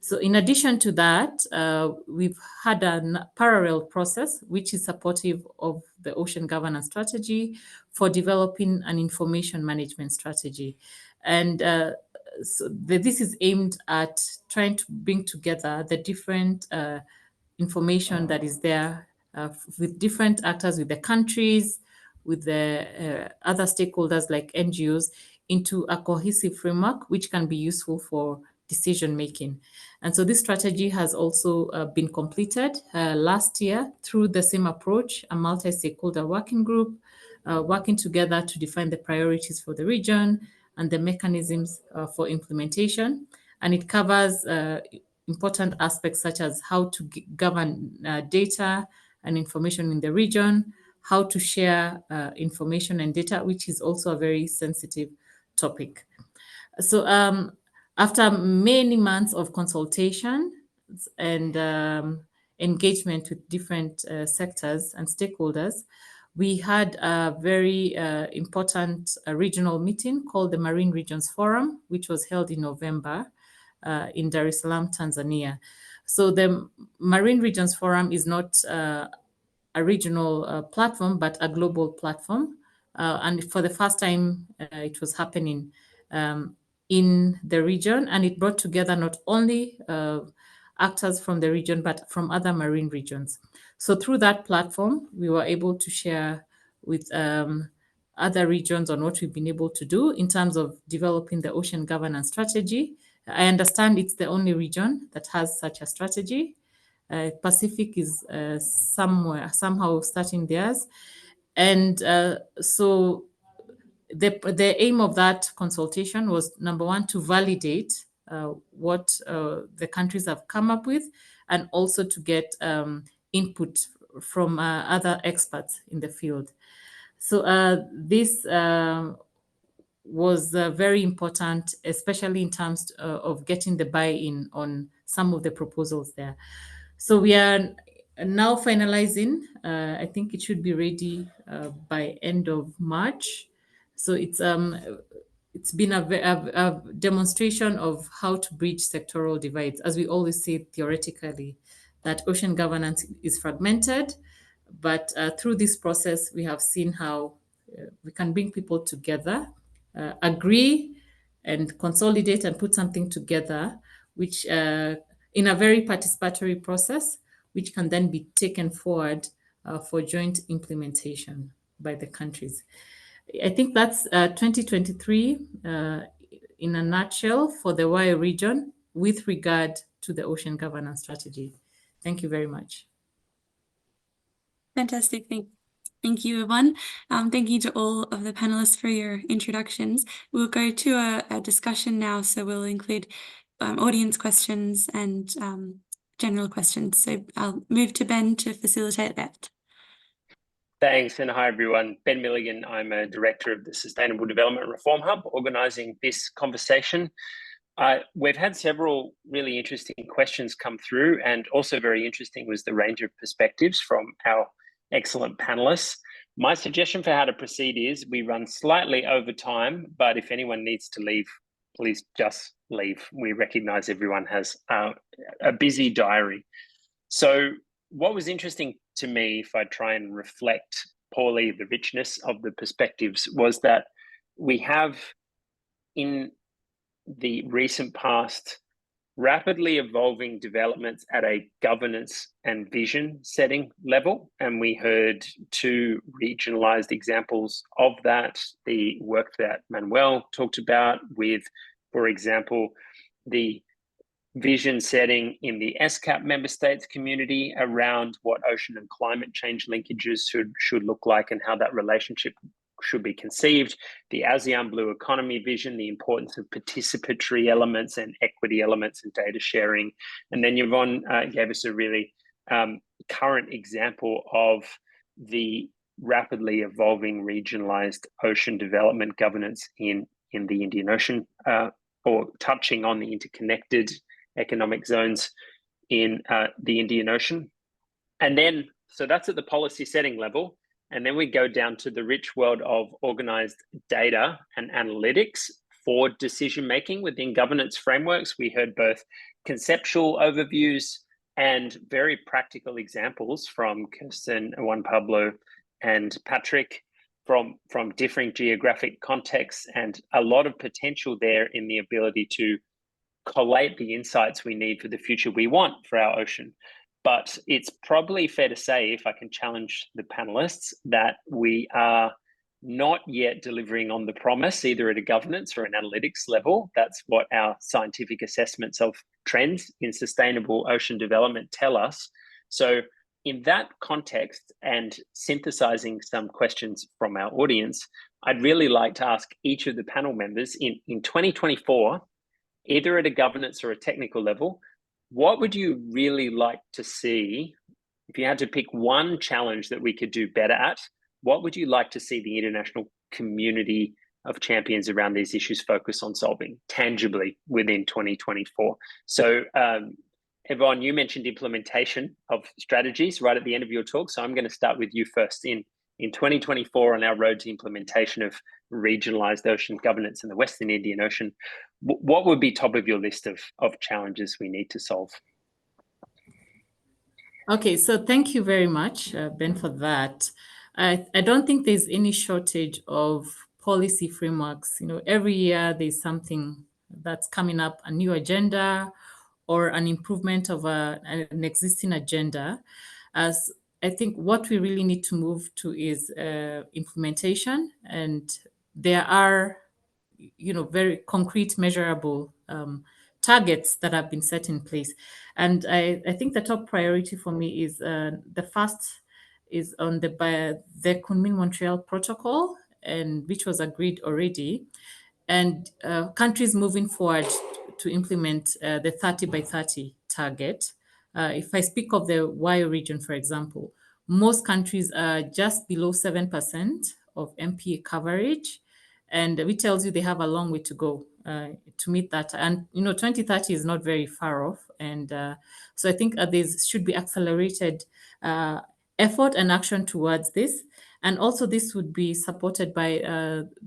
So in addition to that, we've had a parallel process, which is supportive of the ocean governance strategy for developing an information management strategy. And so this is aimed at trying to bring together the different information that is there with different actors, with the countries, with the other stakeholders like NGOs, into a cohesive framework which can be useful for decision making. And so this strategy has also been completed last year through the same approach, a multi-stakeholder working group working together to define the priorities for the region and the mechanisms for implementation. And it covers important aspects such as how to govern data and information in the region, how to share information and data, which is also a very sensitive topic. So after many months of consultation and engagement with different sectors and stakeholders, we had a very important regional meeting called the Marine Regions Forum, which was held in November in Dar es Salaam, Tanzania. So the Marine Regions Forum is not a regional platform, but a global platform. And for the first time, it was happening in the region, and it brought together not only actors from the region, but from other marine regions. So through that platform, we were able to share with other regions on what we've been able to do in terms of developing the ocean governance strategy. I understand it's the only region that has such a strategy. Pacific is somehow starting theirs. And so the aim of that consultation was, number one, to validate what the countries have come up with, and also to get input from other experts in the field. So this was very important, especially in terms of getting the buy-in on some of the proposals there. So we are now finalizing. I think it should be ready by end of March. So it's been a demonstration of how to bridge sectoral divides. As we always say theoretically, that ocean governance is fragmented, but through this process, we have seen how we can bring people together, agree and consolidate and put something together, which in a very participatory process, which can then be taken forward for joint implementation by the countries. I think that's 2023 in a nutshell for the WAI region with regard to the ocean governance strategy. Thank you very much. Fantastic. Thank you, Yvonne. Thank you to all of the panelists for your introductions. We'll go to a discussion now, so we'll include audience questions and general questions. So I'll move to Ben to facilitate that. Thanks, and hi everyone. Ben Milligan, I'm a director of the Sustainable Development Reform Hub, organising this conversation. We've had several really interesting questions come through, and also very interesting was the range of perspectives from our excellent panelists. My suggestion for how to proceed is we run slightly over time, but if anyone needs to leave, please just leave. We recognise everyone has a busy diary. So what was interesting to me, if I try and reflect poorly the richness of the perspectives, was that we have in the recent past rapidly evolving developments at a governance and vision setting level. And we heard two regionalized examples of that, the work that Manuel talked about with, for example, the vision setting in the SCAP member states community around what ocean and climate change linkages should look like and how that relationship should be conceived, the ASEAN Blue Economy vision, the importance of participatory elements and equity elements and data sharing. And then Yvonne gave us a really current example of the rapidly evolving regionalized ocean development governance in the Indian Ocean, or touching on the interconnected economic zones in the Indian Ocean. And then, so that's at the policy setting level. And then we go down to the rich world of organized data and analytics for decision-making within governance frameworks. We heard both conceptual overviews and very practical examples from Kirsten, Juan Pablo, and Patrick from different geographic contexts, and a lot of potential there in the ability to collate the insights we need for the future we want for our ocean. But it's probably fair to say, if I can challenge the panelists, that we are not yet delivering on the promise, either at a governance or an analytics level. That's what our scientific assessments of trends in sustainable ocean development tell us. So in that context, and synthesizing some questions from our audience, I'd really like to ask each of the panel members in 2024, either at a governance or a technical level, what would you really like to see? If you had to pick one challenge that we could do better at, what would you like to see the international community of champions around these issues focus on solving tangibly within 2024? So Yvonne, you mentioned implementation of strategies right at the end of your talk. So I'm going to start with you first. In 2024, on our road to implementation of regionalized ocean governance in the Western Indian Ocean, what would be top of your list of challenges we need to solve? Okay, so thank you very much, Ben, for that. I don't think there's any shortage of policy frameworks. You know, every year there's something that's coming up, a new agenda or an improvement of an existing agenda. As I think what we really need to move to is implementation, and there are, you know, very concrete, measurable targets that have been set in place. And I think the top priority for me is the first is on the Kunming-Montreal Protocol, and which was agreed already, and countries moving forward to implement the 30 by 30 target. If I speak of the WIO region, for example, most countries are just below 7% of MPA coverage, and which tells you they have a long way to go to meet that. And 2030 is not very far off, and so I think there should be accelerated effort and action towards this. And also this would be supported by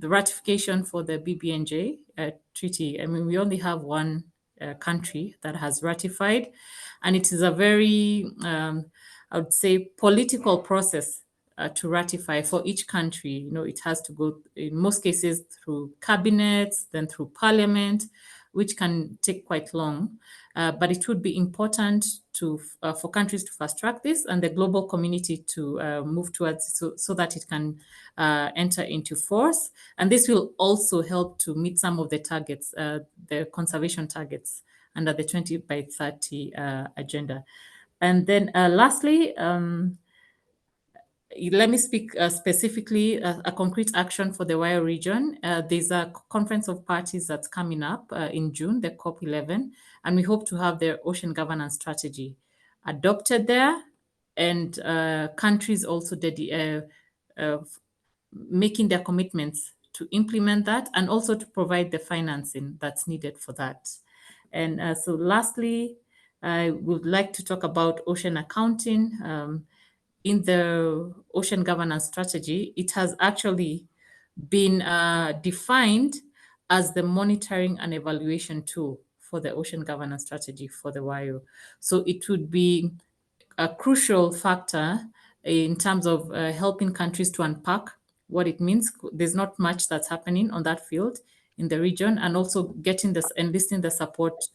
the ratification for the BBNJ treaty. I mean, we only have one country that has ratified, and it is a very, I would say, political process to ratify for each country. It has to go, in most cases, through cabinets, then through parliament, which can take quite long. But it would be important for countries to fast track this and the global community to move towards so that it can enter into force. And this will also help to meet some of the targets, the conservation targets under the 20 by 30 agenda. And then lastly, let me speak specifically a concrete action for the WIO region. There's a conference of parties that's coming up in June, the COP11, and we hope to have their ocean governance strategy adopted there, and countries also making their commitments to implement that and also to provide the financing that's needed for that. And so lastly, I would like to talk about ocean accounting. In the ocean governance strategy, it has actually been defined as the monitoring and evaluation tool for the ocean governance strategy for the WIO. So it would be a crucial factor in terms of helping countries to unpack what it means. There's not much that's happening on that field in the region, and also enlisting the support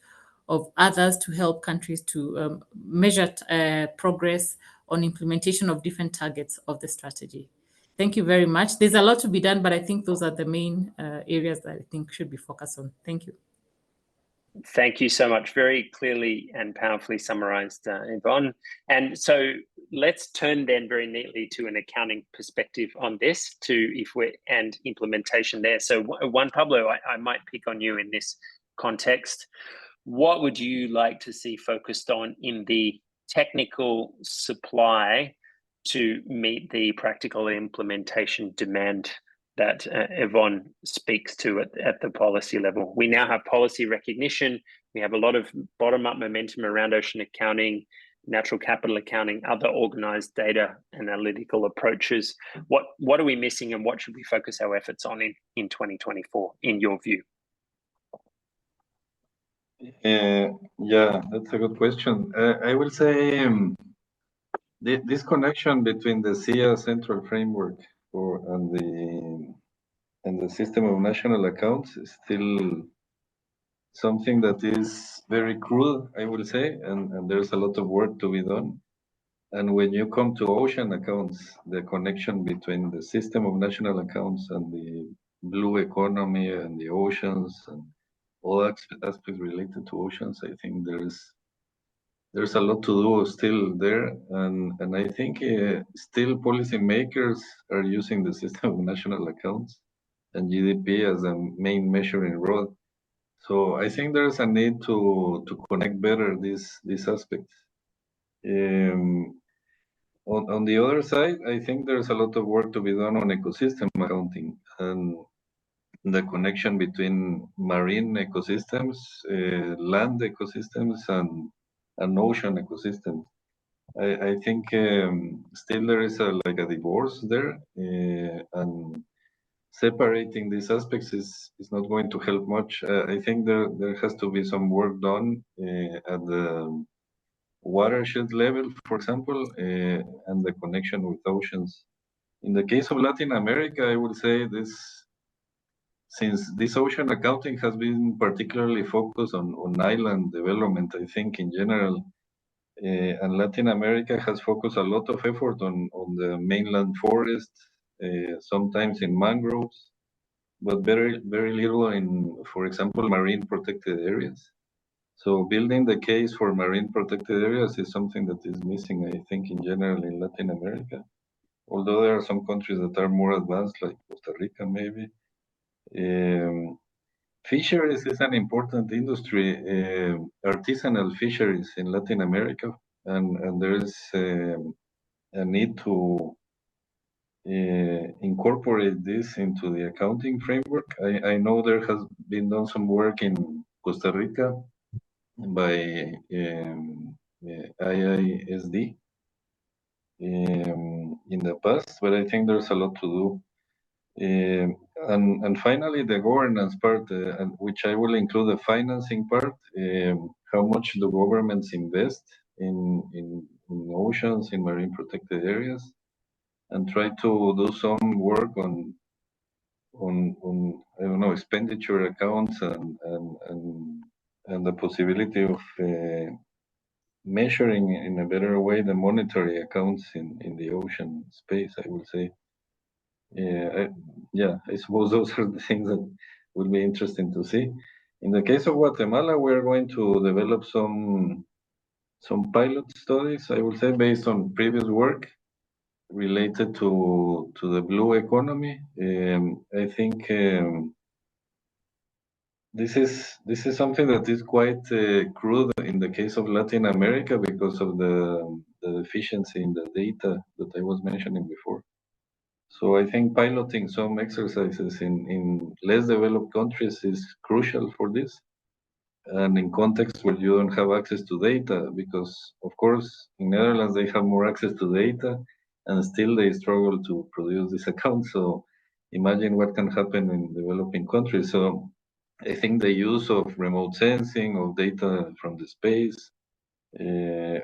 of others to help countries to measure progress on implementation of different targets of the strategy. Thank you very much. There's a lot to be done, but I think those are the main areas that I think should be focused on. Thank you. Thank you so much. Very clearly and powerfully summarized, Yvonne. And so let's turn then very neatly to an accounting perspective on this and implementation there. So Juan Pablo, I might pick on you in this context. What would you like to see focused on in the technical supply to meet the practical implementation demand that Yvonne speaks to at the policy level? We now have policy recognition. We have a lot of bottom-up momentum around ocean accounting, natural capital accounting, other organized data analytical approaches. What are we missing, and what should we focus our efforts on in 2024, in your view? Yeah, that's a good question. I will say this connection between the SIA central framework and the system of national accounts is still something that is very crude, I will say, and there's a lot of work to be done. And when you come to ocean accounts, the connection between the system of national accounts and the blue economy and the oceans and all aspects related to oceans, I think there's a lot to do still there, and I think still policymakers are using the system of national accounts and GDP as a main measuring rod. So I think there's a need to connect better these aspects. On the other side, I think there's a lot of work to be done on ecosystem accounting and the connection between marine ecosystems, land ecosystems, and ocean ecosystems. I think still there is a divorce there, and separating these aspects is not going to help much. I think there has to be some work done at the watershed level, for example, and the connection with oceans. In the case of Latin America, I would say since this ocean accounting has been particularly focused on island development, I think in general, and Latin America has focused a lot of effort on the mainland forest, sometimes in mangroves, but very, very little in, for example, marine protected areas. So building the case for marine protected areas is something that is missing, I think, in general in Latin America. Although there are some countries that are more advanced, like Costa Rica, maybe. Fisheries is an important industry, artisanal fisheries in Latin America, and there is a need to incorporate this into the accounting framework. I know there has been done some work in Costa Rica by IISD in the past, but I think there's a lot to do. And finally, the governance part, and which I will include the financing part. How much do governments invest in oceans, in marine protected areas, and try to do some work on I don't know, expenditure accounts and the possibility of measuring in a better way the monetary accounts in the ocean space, I will say. I suppose those are the things that will be interesting to see. In the case of Guatemala, we're going to develop some pilot studies, I will say, based on previous work related to the blue economy. I think this is something that is quite crude in the case of Latin America because of the deficiency in the data that I was mentioning before. So I think piloting some exercises in less developed countries is crucial for this, and in contexts where you don't have access to data, because of course in Netherlands they have more access to data, and still they struggle to produce this account. So imagine what can happen in developing countries. So I think the use of remote sensing, of data from the space,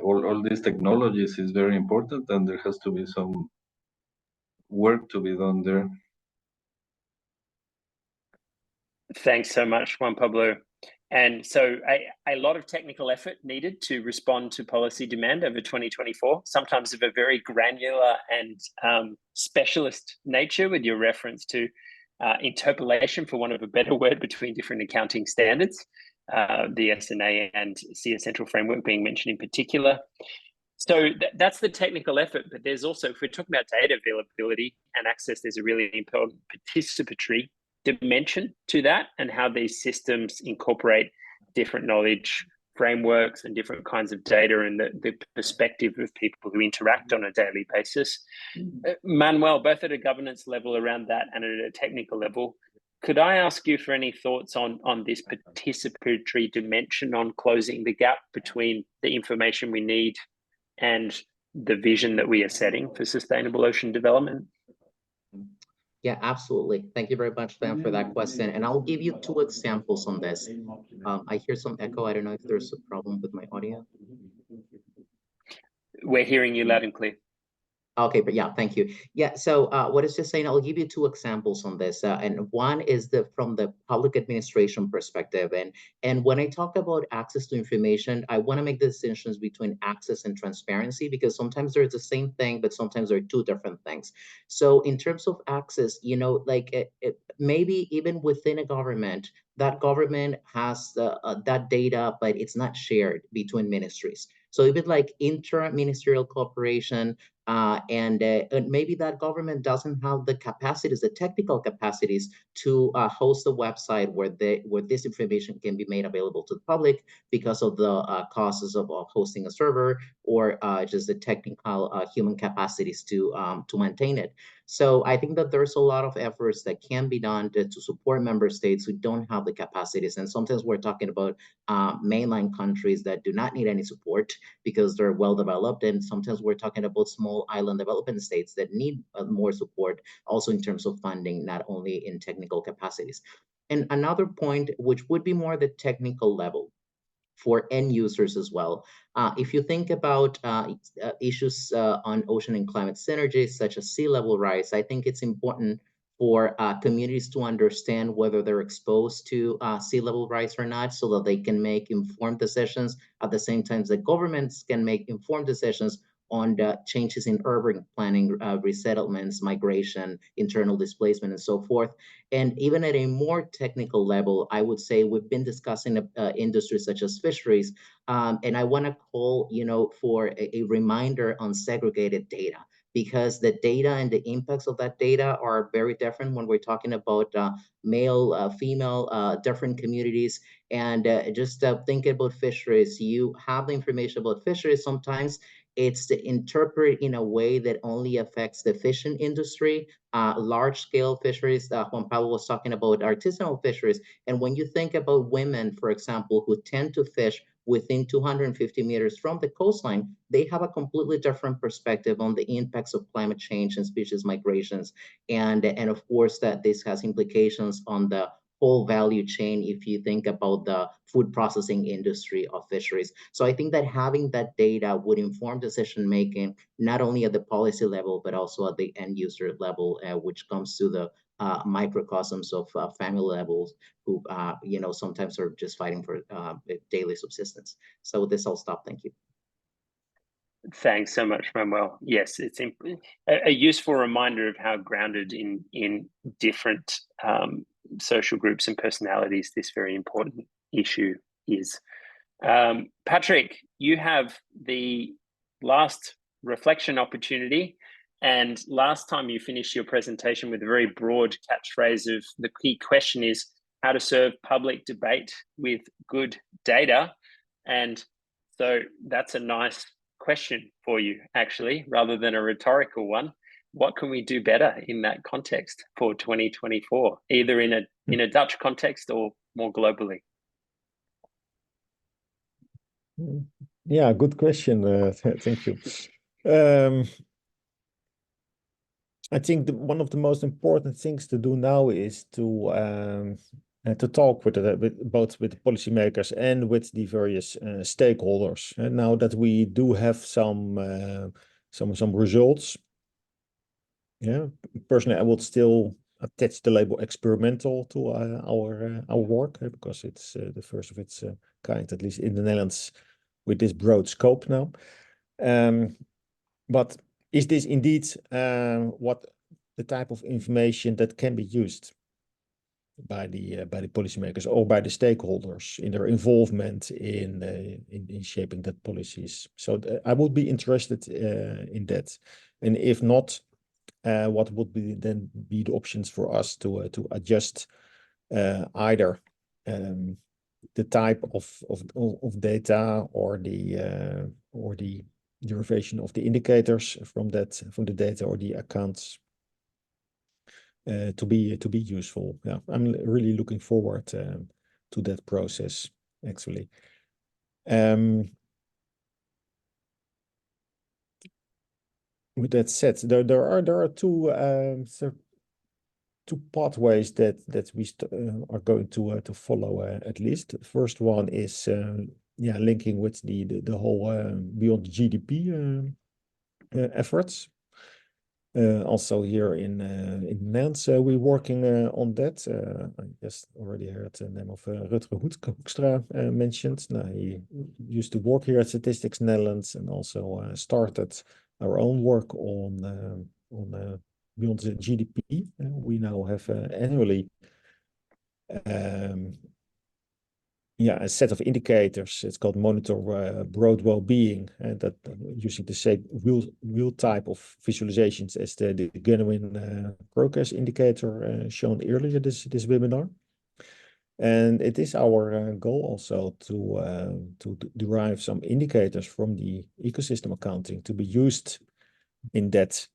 all these technologies is very important, and there has to be some work to be done there. Thanks so much, Juan Pablo. And so a lot of technical effort needed to respond to policy demand over 2024, sometimes of a very granular and specialist nature, with your reference to interpolation, for want of a better word, between different accounting standards, the SNA and CS Central Framework being mentioned in particular. So that's the technical effort, but there's also, if we're talking about data availability and access, there's a really important participatory dimension to that, and how these systems incorporate different knowledge frameworks and different kinds of data and the perspective of people who interact on a daily basis. Manuel, both at a governance level around that and at a technical level, could I ask you for any thoughts on this participatory dimension, on closing the gap between the information we need and the vision that we are setting for sustainable ocean development? Yeah, absolutely. Thank you very much, Ben, for that question. And I'll give you 2 examples on this. I hear some echo. I don't know if there's a problem with my audio. We're hearing you loud and clear. Okay, but yeah, thank you. Yeah, so what is just saying, I'll give you 2 examples on this. And one is from the public administration perspective. And when I talk about access to information, I want to make the distinctions between access and transparency, because sometimes they're the same thing, but sometimes they're 2 different things. So in terms of access, you know, like maybe even within a government, that government has that data, but it's not shared between ministries. So even like inter-ministerial cooperation, and maybe that government doesn't have the capacities, the technical capacities to host a website where this information can be made available to the public because of the costs of hosting a server, or just the technical human capacities to maintain it. So I think that there's a lot of efforts that can be done to support member states who don't have the capacities. And sometimes we're talking about mainland countries that do not need any support because they're well developed. And sometimes we're talking about small island development states that need more support, also in terms of funding, not only in technical capacities. And another point, which would be more the technical level for end users as well. If you think about issues on ocean and climate synergies, such as sea level rise, I think it's important for communities to understand whether they're exposed to sea level rise or not, so that they can make informed decisions. At the same time, the governments can make informed decisions on the changes in urban planning, resettlements, migration, internal displacement, and so forth. And even at a more technical level, I would say we've been discussing industries such as fisheries, and I want to call, for a reminder on segregated data, because the data and the impacts of that data are very different when we're talking about male, female, different communities. And just thinking about fisheries, you have the information about fisheries. Sometimes it's interpreted in a way that only affects the fishing industry, large-scale fisheries. Juan Pablo was talking about artisanal fisheries. And when you think about women, for example, who tend to fish within 250 meters from the coastline, they have a completely different perspective on the impacts of climate change and species migrations. And of course, that this has implications on the whole value chain if you think about the food processing industry of fisheries. So I think that having that data would inform decision making, not only at the policy level, but also at the end user level, which comes to the microcosms of family levels who, sometimes are just fighting for daily subsistence. So with this, I'll stop. Thank you. Thanks so much, Manuel. Yes, it's a useful reminder of how grounded in different social groups and personalities this very important issue is. Patrick, you have the last reflection opportunity. And last time you finished your presentation with a very broad catchphrase of the key question is how to serve public debate with good data. And so that's a nice question for you, actually, rather than a rhetorical one. What can we do better in that context for 2024, either in a Dutch context or more globally? Yeah, good question. Thank you. I think one of the most important things to do now is to talk with both with the policymakers and with the various stakeholders. And now that we do have some results, yeah, personally, I would still attach the label experimental to our work, because it's the first of its kind, at least in the Netherlands, with this broad scope now. But is this indeed what the type of information that can be used by the policymakers or by the stakeholders in their involvement in shaping that policies? So I would be interested in that, and if not, what would be the options for us to adjust either the type of data or the derivation of the indicators from the data or the accounts to be useful. Yeah, I'm really looking forward to that process, actually. With that said, there are two pathways that we are going to follow, at least. The first one is linking with the whole Beyond GDP efforts. Also here in Netherlands, we're working on that. I just already heard the name of Rutger Hoekstra mentioned. Now, he used to work here at Statistics Netherlands and also started our own work on Beyond the GDP. We now have annually a set of indicators. It's called Monitor Broad Wellbeing, and that using the same wheel type of visualizations as the genuine progress indicator shown earlier this webinar. And it is our goal also to derive some indicators from the ecosystem accounting to be used in that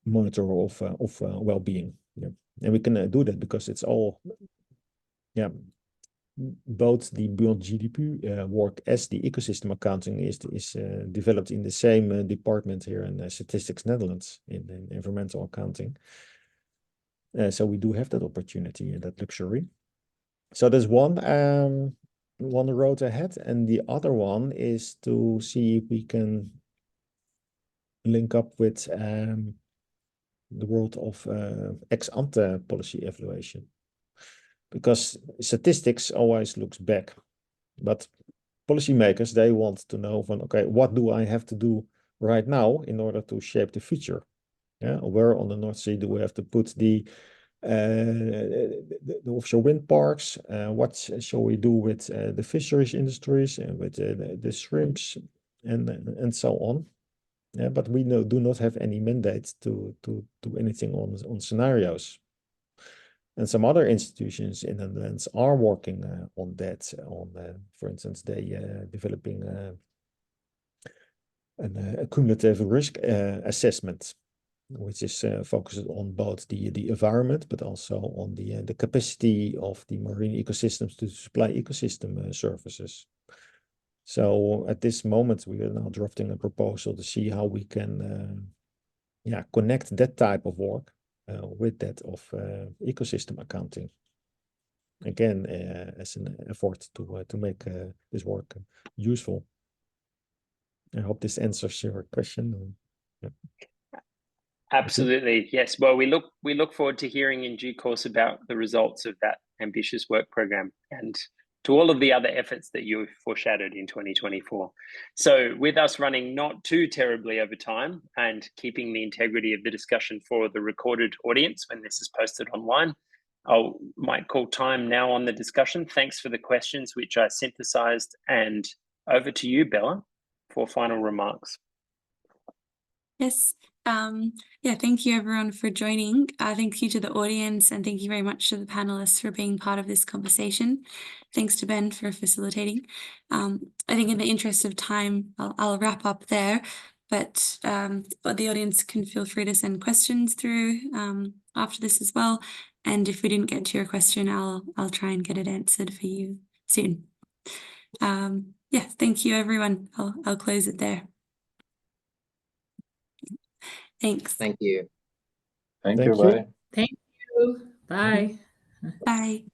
monitor of well-being. Yeah. And we can do that because it's all, both the Beyond GDP work as the ecosystem accounting is developed in the same department here in Statistics Netherlands in environmental accounting. So we do have that opportunity and that luxury. So there's one road ahead, and the other one is to see if we can link up with the world of ex-ante policy evaluation, because statistics always looks back, but policymakers, they want to know from, okay, what do I have to do right now in order to shape the future? Yeah, where on the North Sea do we have to put the offshore wind parks? What shall we do with the fisheries industries and with the shrimps and so on? Yeah, but we do not have any mandate to do anything on scenarios. And some other institutions in the Netherlands are working on that. For instance, they developing a cumulative risk assessment, which is focused on both the environment, but also on the capacity of the marine ecosystems to supply ecosystem services. So at this moment, we are now drafting a proposal to see how we can connect that type of work with that of ecosystem accounting. Again, as an effort to make this work useful. I hope this answers your question. Yeah. Absolutely, yes. Well, we look forward to hearing in due course about the results of that ambitious work program and to all of the other efforts that you foreshadowed in 2024. So with us running not too terribly over time and keeping the integrity of the discussion for the recorded audience when this is posted online, I might call time now on the discussion. Thanks for the questions, which I synthesized, and over to you, Bella, for final remarks. Yes. Thank you everyone for joining. Thank you to the audience, and thank you very much to the panelists for being part of this conversation. Thanks to Ben for facilitating. I think in the interest of time, I'll wrap up there, but the audience can feel free to send questions through after this as well. And if we didn't get to your question, I'll try and get it answered for you soon. Thank you everyone. I'll close it there. Thanks. Thank you. Thank you. Bye. Thank you. Bye. Bye.